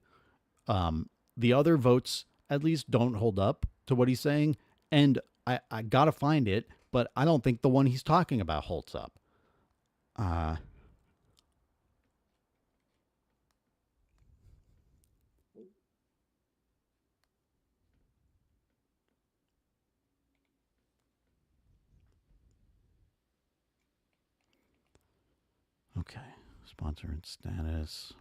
other votes at least don't hold up to what he's saying, and I gotta find it, but I don't think the one he's talking about holds up. Okay, sponsor and status.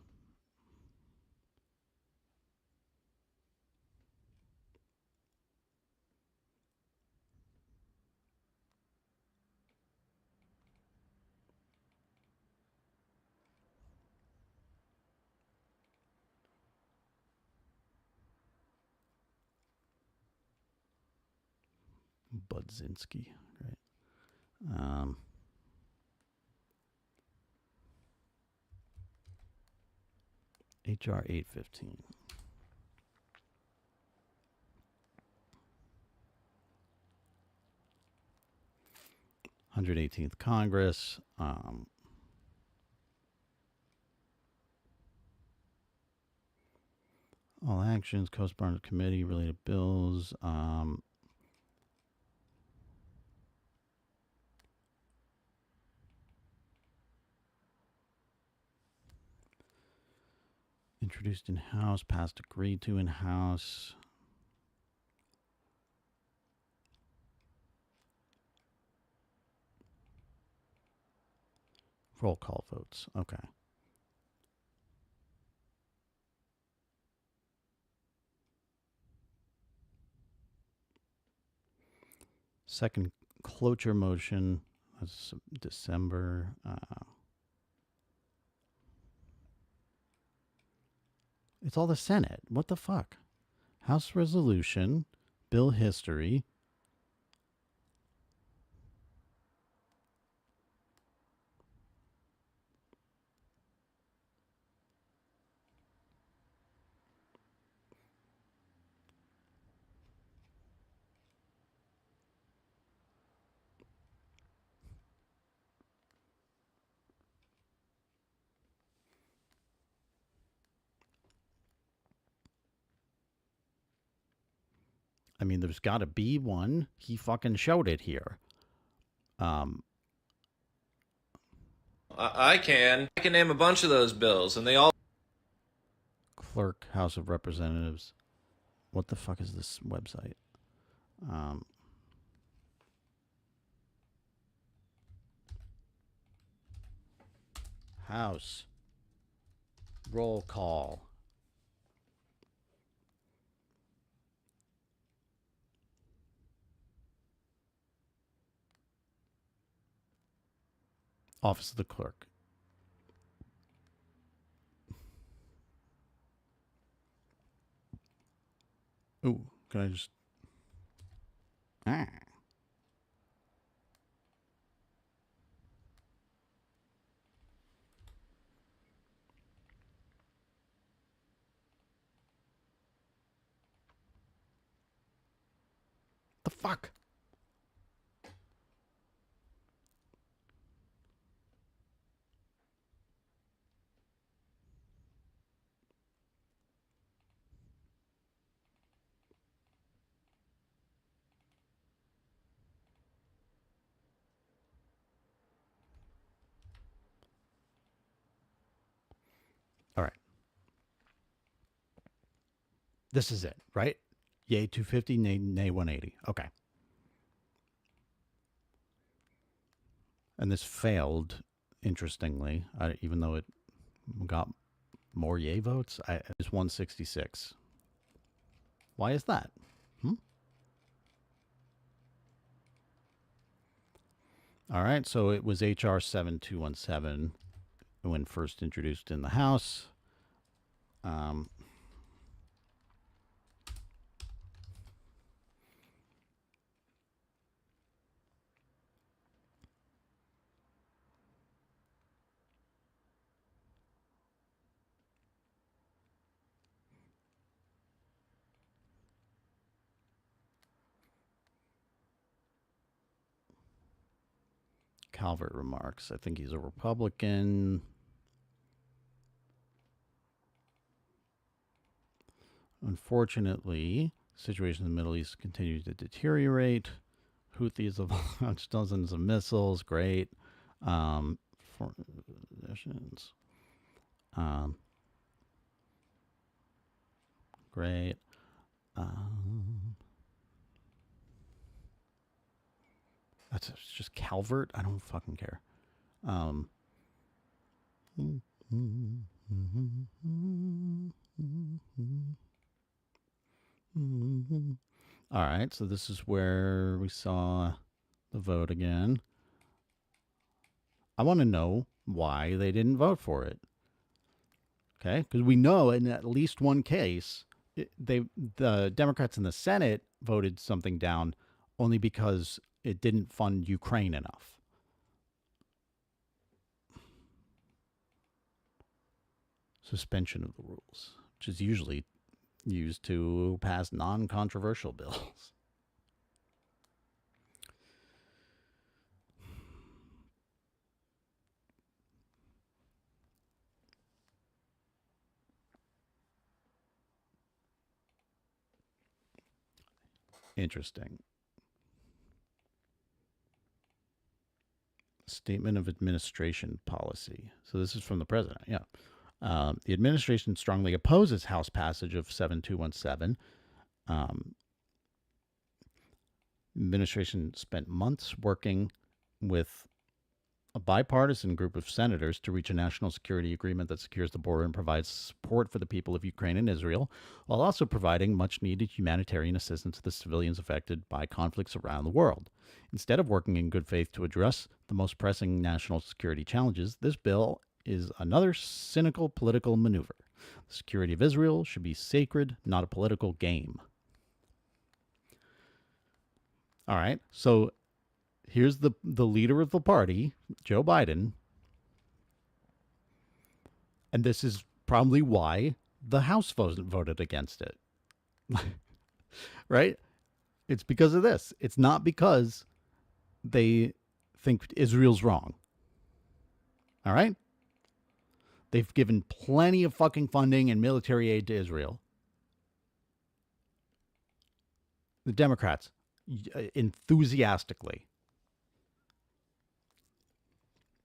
Budzinski, right? HR 815. (118th) Congress. All actions, co-sponsor committee, related bills. Introduced in House, passed, agreed to in House. Roll call votes. Okay. Second cloture motion. That's December. It's all the Senate. What the fuck? House resolution, bill history. I mean, there's got to be one. He fucking showed it here. I can name a bunch of those bills, and they all. Clerk, House of Representatives. What the fuck is this website? House. Roll call. Office of the Clerk. Ooh, can I just... Fuck. All right. This is it, right? Yay 250, nay 180. Okay. And this failed, interestingly, even though it got more yay votes. It's 166. Why is that? All right, so it was HR 7217 when first introduced in the House. Calvert remarks, I think he's a Republican. Unfortunately, the situation in the Middle East continues to deteriorate. Houthis have launched dozens of missiles. Great. Foreign positions. Great. That's just Calvert. I don't fucking care. All right, so this is where we saw the vote again. I want to know why they didn't vote for it. Okay, because we know in at least one case, the Democrats in the Senate voted something down only because it didn't fund Ukraine enough. Suspension of the rules, which is usually used to pass non-controversial bills. Interesting. Statement of administration policy. So this is from the president. Yeah. The administration strongly opposes House passage of 7217. Administration spent months working with a bipartisan group of senators to reach a national security agreement that secures the border and provides support for the people of Ukraine and Israel, while also providing much-needed humanitarian assistance to the civilians affected by conflicts around the world. Instead of working in good faith to address the most pressing national security challenges, this bill is another cynical political maneuver. The security of Israel should be sacred, not a political game. All right, so here's the leader of the party, Joe Biden, and this is probably why the House voted against it. Right? It's because of this. It's not because they think Israel's wrong. All right? They've given plenty of fucking funding and military aid to Israel. The Democrats, enthusiastically,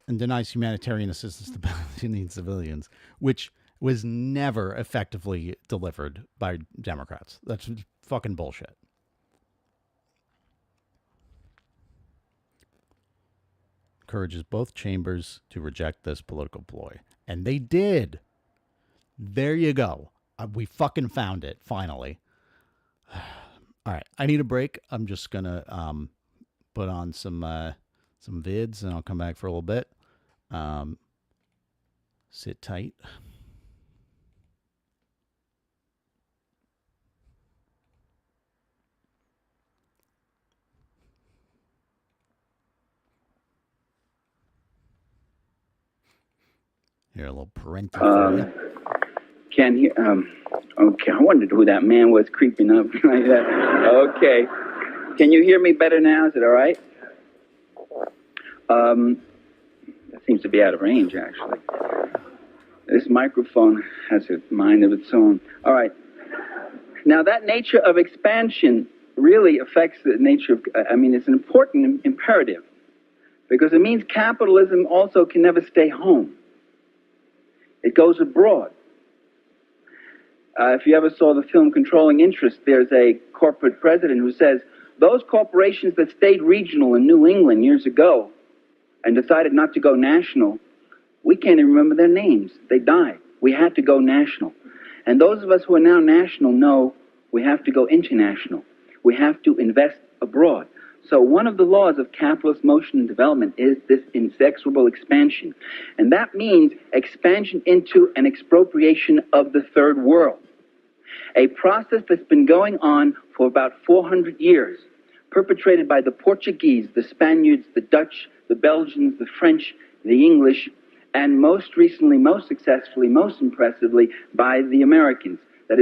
and denies humanitarian assistance to Palestinian civilians, which was never effectively delivered by Democrats. That's fucking bullshit. Encourages both chambers to reject this political ploy. And they did. There you go. We fucking found it, finally. All right, I need a break. I'm just going to put on some vids, and I'll come back for a little bit. Sit tight. Here, a little parental for you. Can't hear. Okay, I wondered who that man was creeping up like that. Okay. Can you hear me better now? Is it all right? That seems to be out of range, actually. This microphone has a mind of its own. All right. Now, that nature of expansion really affects the nature of, it's an important imperative, because it means capitalism also can never stay home. It goes abroad. If you ever saw the film Controlling Interest, there's a corporate president who says, those corporations that stayed regional in New England years ago and decided not to go national, we can't even remember their names. They died. We had to go national. And those of us who are now national know we have to go international. We have to invest abroad. So one of the laws of capitalist motion and development is this inexorable expansion. And that means expansion into an expropriation of the third world. A process that's been going on for about 400 years, perpetrated by the Portuguese, the Spaniards, the Dutch, the Belgians, the French, the English, and most recently, most successfully, most impressively, by the Americans. That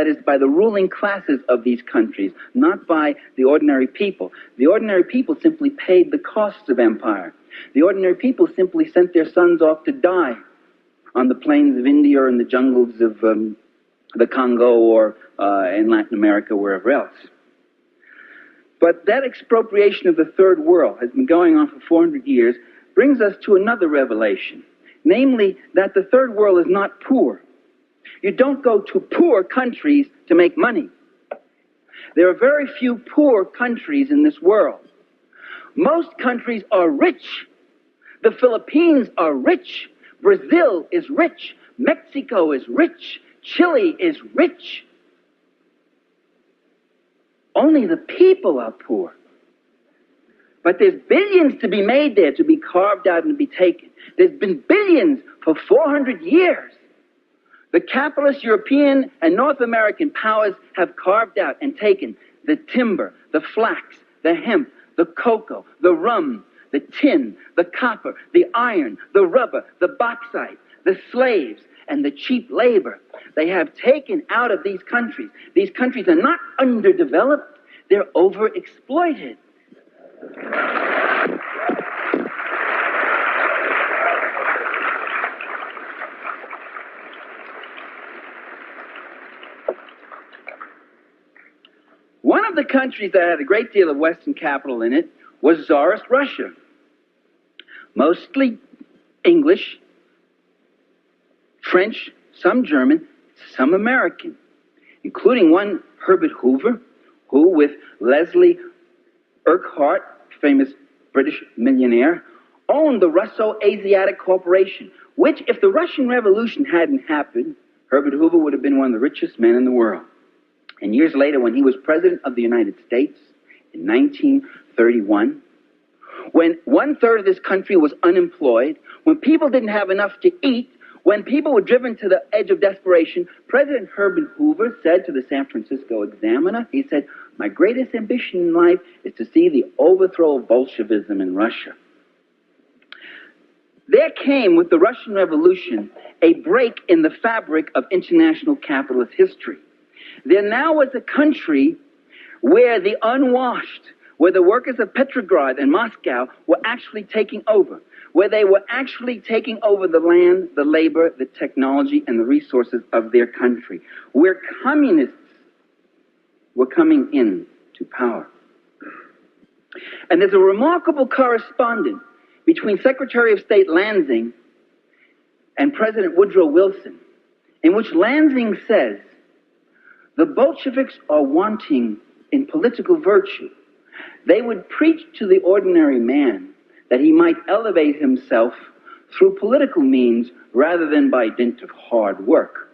is by the ruling classes of these countries, not by the ordinary people. The ordinary people simply paid the costs of empire. The ordinary people simply sent their sons off to die on the plains of India or in the jungles of the Congo or in Latin America, wherever else. But that expropriation of the third world has been going on for 400 years, brings us to another revelation, namely that the third world is not poor. You don't go to poor countries to make money. There are very few poor countries in this world. Most countries are rich. The Philippines are rich. Brazil is rich. Mexico is rich. Chile is rich. Only the people are poor. But there's billions to be made there, to be carved out and to be taken. There's been billions for 400 years. The capitalist European and North American powers have carved out and taken the timber, the flax, the hemp, the cocoa, the rum, the tin, the copper, the iron, the rubber, the bauxite, the slaves, and the cheap labor. They have taken out of these countries. These countries are not underdeveloped, they're overexploited. One of the countries that had a great deal of Western capital in it was Tsarist Russia. Mostly English, French, some German, some American, including one Herbert Hoover, who with Leslie Urquhart, famous British millionaire, owned the Russo-Asiatic Corporation, which, if the Russian Revolution hadn't happened, Herbert Hoover would have been one of the richest men in the world. And years later, when he was President of the United States in 1931, when 1/3 of this country was unemployed, when people didn't have enough to eat, when people were driven to the edge of desperation, President Herbert Hoover said to the San Francisco Examiner, he said, "My greatest ambition in life is to see the overthrow of Bolshevism in Russia." There came, with the Russian Revolution, a break in the fabric of international capitalist history. There now was a country where the unwashed, where the workers of Petrograd and Moscow were actually taking over, where they were actually taking over the land, the labor, the technology, and the resources of their country, where communists were coming in to power. And there's a remarkable correspondence between Secretary of State Lansing and President Woodrow Wilson, in which Lansing says, the Bolsheviks are wanting in political virtue. They would preach to the ordinary man that he might elevate himself through political means rather than by dint of hard work.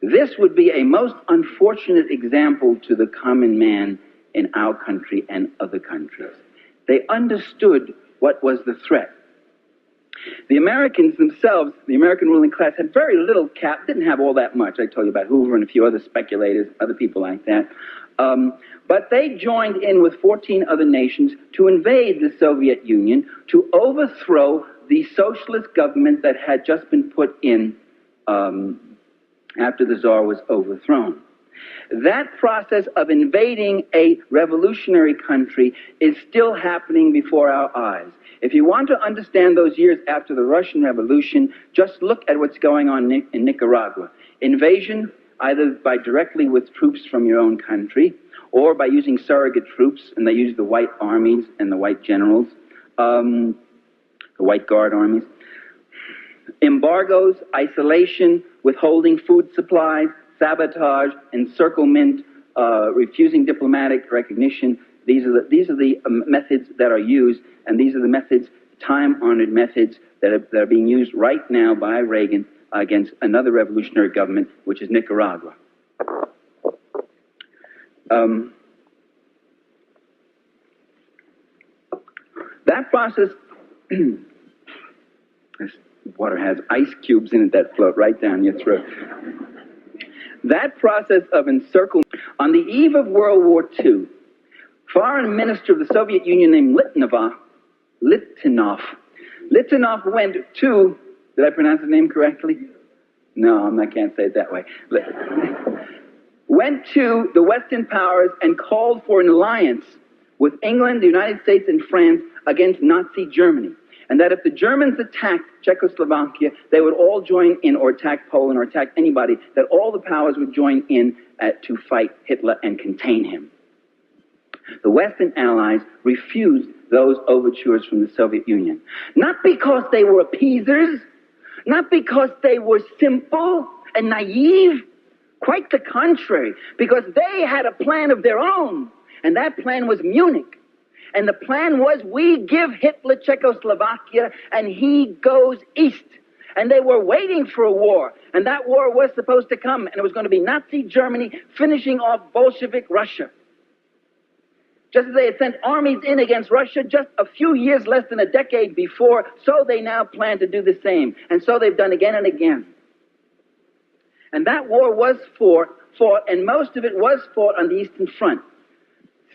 This would be a most unfortunate example to the common man in our country and other countries. They understood what was the threat. The Americans themselves, the American ruling class, had very little cap, didn't have all that much. I told you about Hoover and a few other speculators, other people like that. But they joined in with 14 other nations to invade the Soviet Union, to overthrow the socialist government that had just been put in after the Tsar was overthrown. That process of invading a revolutionary country is still happening before our eyes. If you want to understand those years after the Russian Revolution, just look at what's going on in Nicaragua. Invasion, either by directly with troops from your own country, or by using surrogate troops, and they use the white armies and the white generals, the white guard armies. Embargoes, isolation, withholding food supplies, sabotage, encirclement, refusing diplomatic recognition. These are the methods that are used, and these are the methods, time-honored methods, that are being used right now by Reagan against another revolutionary government, which is Nicaragua. That process, this water has ice cubes in it that float right down your throat. That process of encirclement. On the eve of World War II, foreign minister of the Soviet Union named Litanov went to, did I pronounce his name correctly? No, I can't say it that way. Went to the Western powers and called for an alliance with England, the United States, and France against Nazi Germany. And that if the Germans attacked Czechoslovakia, they would all join in, or attack Poland, or attack anybody, that all the powers would join in to fight Hitler and contain him. The Western allies refused those overtures from the Soviet Union. Not because they were appeasers, not because they were simple and naive, quite the contrary, because they had a plan of their own, and that plan was Munich. And the plan was, we give Hitler Czechoslovakia and he goes east. And they were waiting for a war, and that war was supposed to come, and it was going to be Nazi Germany finishing off Bolshevik Russia. Just as they had sent armies in against Russia just a few years, less than a decade before, so they now plan to do the same. And so they've done again and again. And that war was fought, and most of it was fought on the Eastern Front.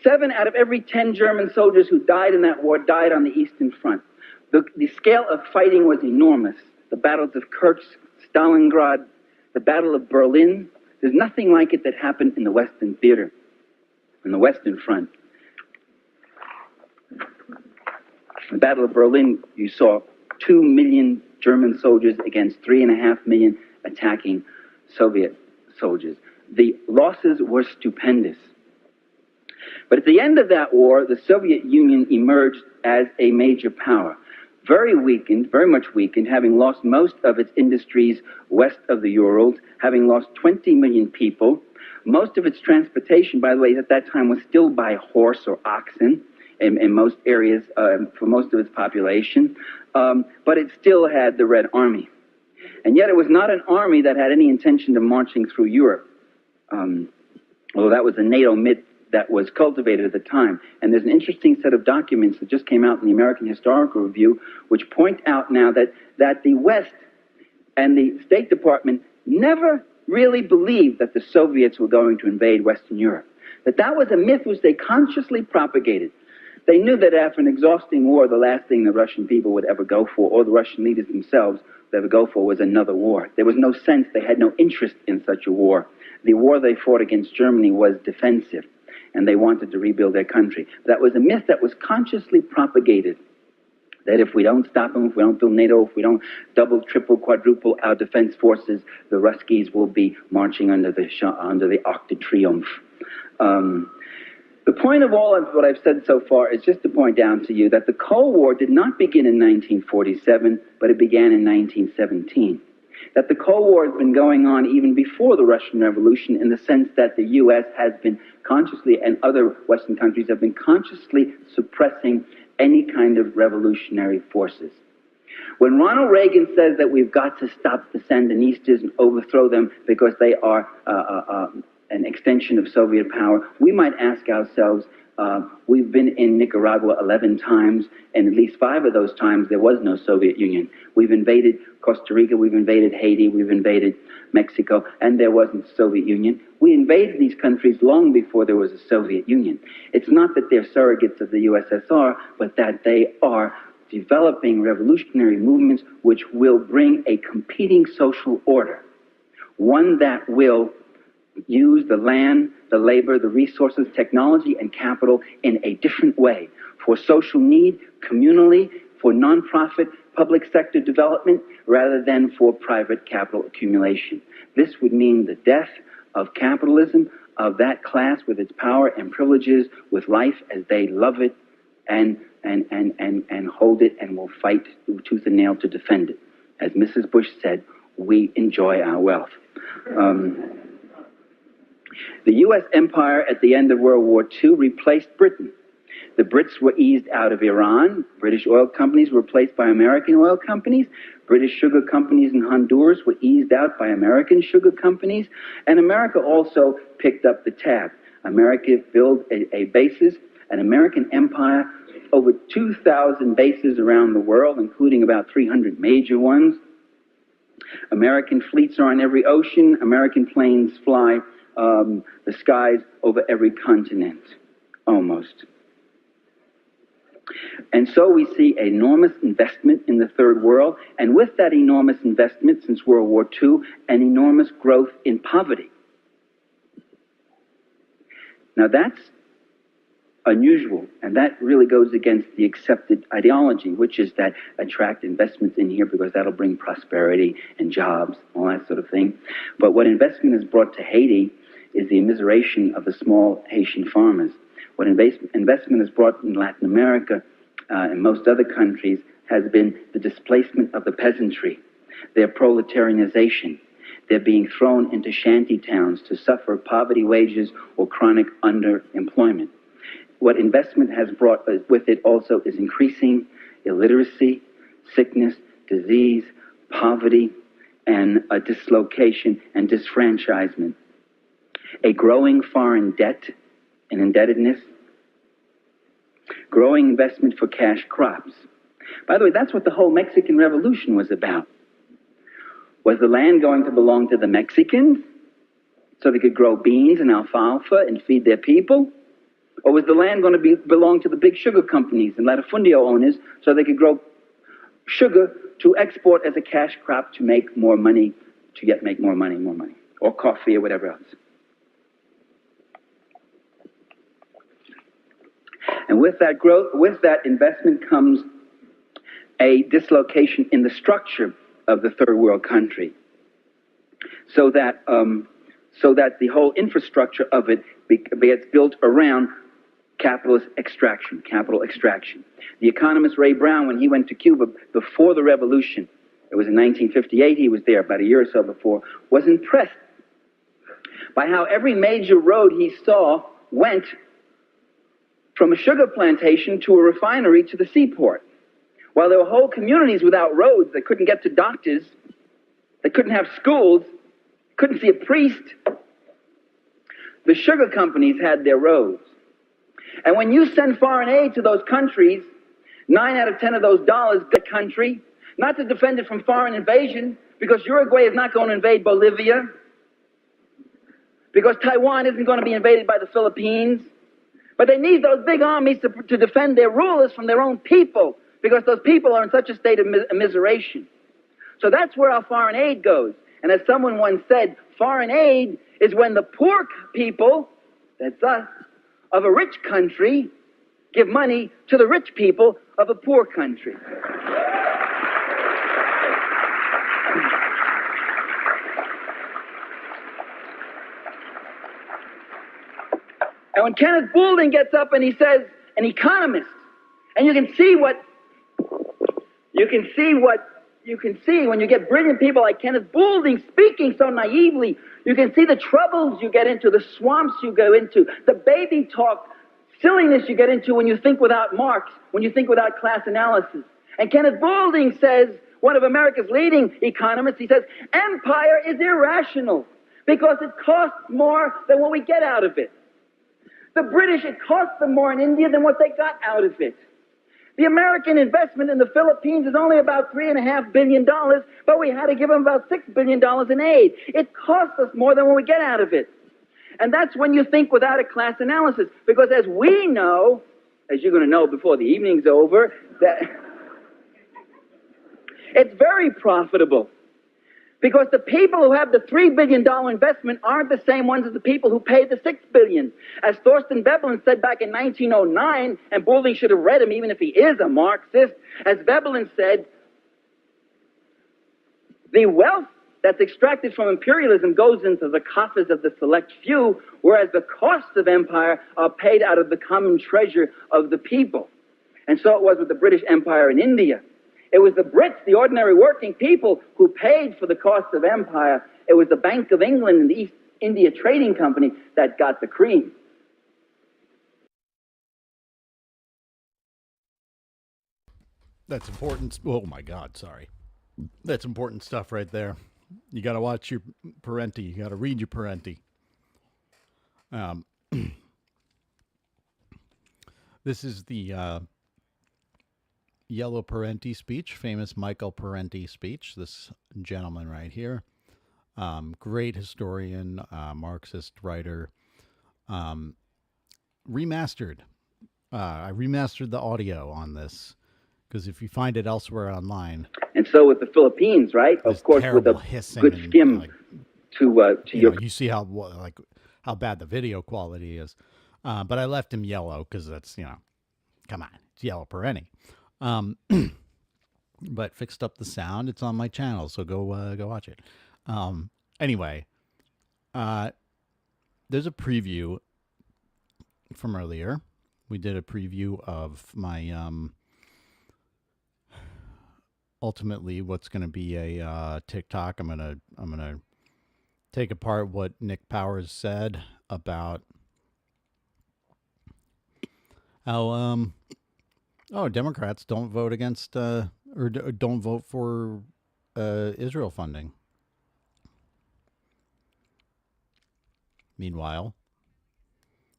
7 out of every 10 German soldiers who died in that war died on the Eastern Front. The scale of fighting was enormous. The battles of Kursk, Stalingrad, the Battle of Berlin. There's nothing like it that happened in the Western theater, in the Western Front. The Battle of Berlin, you saw 2 million German soldiers against 3.5 million attacking Soviet soldiers. The losses were stupendous. But at the end of that war, the Soviet Union emerged as a major power. Very weakened, very much weakened, having lost most of its industries west of the Urals, having lost 20 million people. Most of its transportation, by the way, at that time was still by horse or oxen in most areas for most of its population. But it still had the Red Army. And yet it was not an army that had any intention of marching through Europe. Although that was a NATO myth that was cultivated at the time. And there's an interesting set of documents that just came out in the American Historical Review, which point out now that the West and the State Department never really believed that the Soviets were going to invade Western Europe. That was a myth which they consciously propagated. They knew that after an exhausting war, the last thing the Russian people would ever go for, or the Russian leaders themselves would ever go for, was another war. There was no sense, they had no interest in such a war. The war they fought against Germany was defensive, and they wanted to rebuild their country. That was a myth that was consciously propagated, that if we don't stop them, if we don't build NATO, if we don't double, triple, quadruple our defense forces, the Ruskies will be marching under the Arc de Triomphe. The point of all of what I've said so far is just to point out to you that the Cold War did not begin in 1947, but it began in 1917. That the Cold War has been going on even before the Russian Revolution, in the sense that the U.S. has been consciously, and other Western countries have been consciously suppressing any kind of revolutionary forces. When Ronald Reagan says that we've got to stop the Sandinistas and overthrow them because they are an extension of Soviet power, we might ask ourselves, we've been in Nicaragua 11 times, and at least 5 of those times there was no Soviet Union. We've invaded Costa Rica, we've invaded Haiti, we've invaded Mexico, and there wasn't the Soviet Union. We invaded these countries long before there was a Soviet Union. It's not that they're surrogates of the USSR, but that they are developing revolutionary movements which will bring a competing social order, one that will use the land, the labor, the resources, technology, and capital in a different way for social need, communally, for nonprofit, public sector development, rather than for private capital accumulation. This would mean the death of capitalism, of that class with its power and privileges, with life as they love it, and hold it, and will fight tooth and nail to defend it. As Mrs. Bush said, we enjoy our wealth. The U.S. empire at the end of World War II replaced Britain. The Brits were eased out of Iran. British oil companies were replaced by American oil companies. British sugar companies in Honduras were eased out by American sugar companies. And America also picked up the tab. America built a bases, an American empire, over 2,000 bases around the world, including about 300 major ones. American fleets are on every ocean. American planes fly the skies over every continent, almost. And so we see enormous investment in the third world, and with that enormous investment since World War II, an enormous growth in poverty. Now that's unusual, and that really goes against the accepted ideology, which is that attract investments in here because that'll bring prosperity and jobs, all that sort of thing. But what investment has brought to Haiti is the immiseration of the small Haitian farmers. What investment has brought in Latin America and most other countries has been the displacement of the peasantry, their proletarianization. They're being thrown into shanty towns to suffer poverty wages or chronic underemployment. What investment has brought with it also is increasing illiteracy, sickness, disease, poverty, and a dislocation and disfranchisement. A growing foreign debt and indebtedness, growing investment for cash crops. By the way, that's what the whole Mexican Revolution was about. Was the land going to belong to the Mexicans so they could grow beans and alfalfa and feed their people? Or was the land going to belong to the big sugar companies and latifundio owners so they could grow sugar to export as a cash crop to make more money, to yet make more money, or coffee or whatever else? And with that growth, with that investment comes a dislocation in the structure of the third world country, so that the whole infrastructure of it gets built around capitalist extraction, capital extraction. The economist Ray Brown, when he went to Cuba before the revolution, it was in 1958, he was there about a year or so before, was impressed by how every major road he saw went from a sugar plantation to a refinery to the seaport. While there were whole communities without roads, they couldn't get to doctors, they couldn't have schools, couldn't see a priest. The sugar companies had their roads. And when you send foreign aid to those countries, 9 out of 10 of those dollars go to the country, not to defend it from foreign invasion, because Uruguay is not going to invade Bolivia, because Taiwan isn't going to be invaded by the Philippines, but they need those big armies to defend their rulers from their own people, because those people are in such a state of immiseration. So that's where our foreign aid goes. And as someone once said, foreign aid is when the poor people, that's us, of a rich country give money to the rich people of a poor country. And when Kenneth Boulding gets up and he says, an economist, and you can see when you get brilliant people like Kenneth Boulding speaking so naively, you can see the troubles you get into, the swamps you go into, the baby talk silliness you get into when you think without Marx, when you think without class analysis. And Kenneth Boulding says, one of America's leading economists, he says, empire is irrational because it costs more than what we get out of it. The British, it cost them more in India than what they got out of it. The American investment in the Philippines is only about $3.5 billion, but we had to give them about $6 billion in aid. It costs us more than what we get out of it. And that's when you think without a class analysis, because as we know, as you're going to know before the evening's over, that it's very profitable. Because the people who have the $3 billion investment aren't the same ones as the people who paid the $6 billion. As Thorsten Veblen said back in 1909, and Boulding should have read him even if he is a Marxist, as Veblen said, the wealth that's extracted from imperialism goes into the coffers of the select few, whereas the costs of empire are paid out of the common treasure of the people. And so it was with the British Empire in India. It was the Brits, the ordinary working people, who paid for the costs of empire. It was the Bank of England and the East India Trading Company that got the cream. That's important. Oh my God, sorry. That's important stuff right there. You got to watch your Parenti. You got to read your Parenti. This is the Yellow Parenti speech, famous Michael Parenti speech. This gentleman right here, great historian, Marxist writer, remastered. I remastered the audio on this because if you find it elsewhere online. And so with the Philippines, right? Of course, with a good skim to your. You see how bad the video quality is, but I left him yellow because that's come on, it's Yellow Parenti. But fixed up the sound. It's on my channel, so go watch it. Anyway, there's a preview from earlier. We did a preview of my ultimately what's going to be a TikTok. I'm gonna take apart what Nick Powers said about how Democrats don't vote against or don't vote for Israel funding. Meanwhile,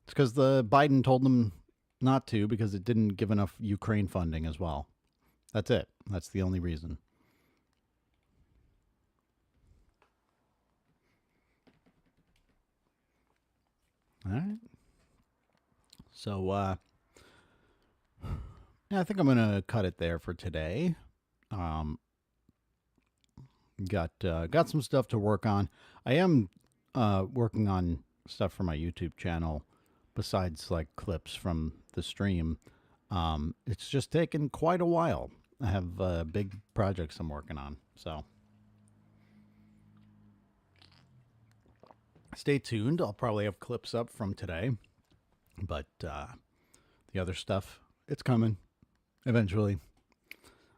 it's because the Biden told them not to because it didn't give enough Ukraine funding as well. That's it. That's the only reason. All right. So, yeah, I think I'm going to cut it there for today. Got some stuff to work on. I am working on stuff for my YouTube channel besides like clips from the stream. It's just taken quite a while. I have big projects I'm working on, so stay tuned. I'll probably have clips up from today, but the other stuff, it's coming eventually.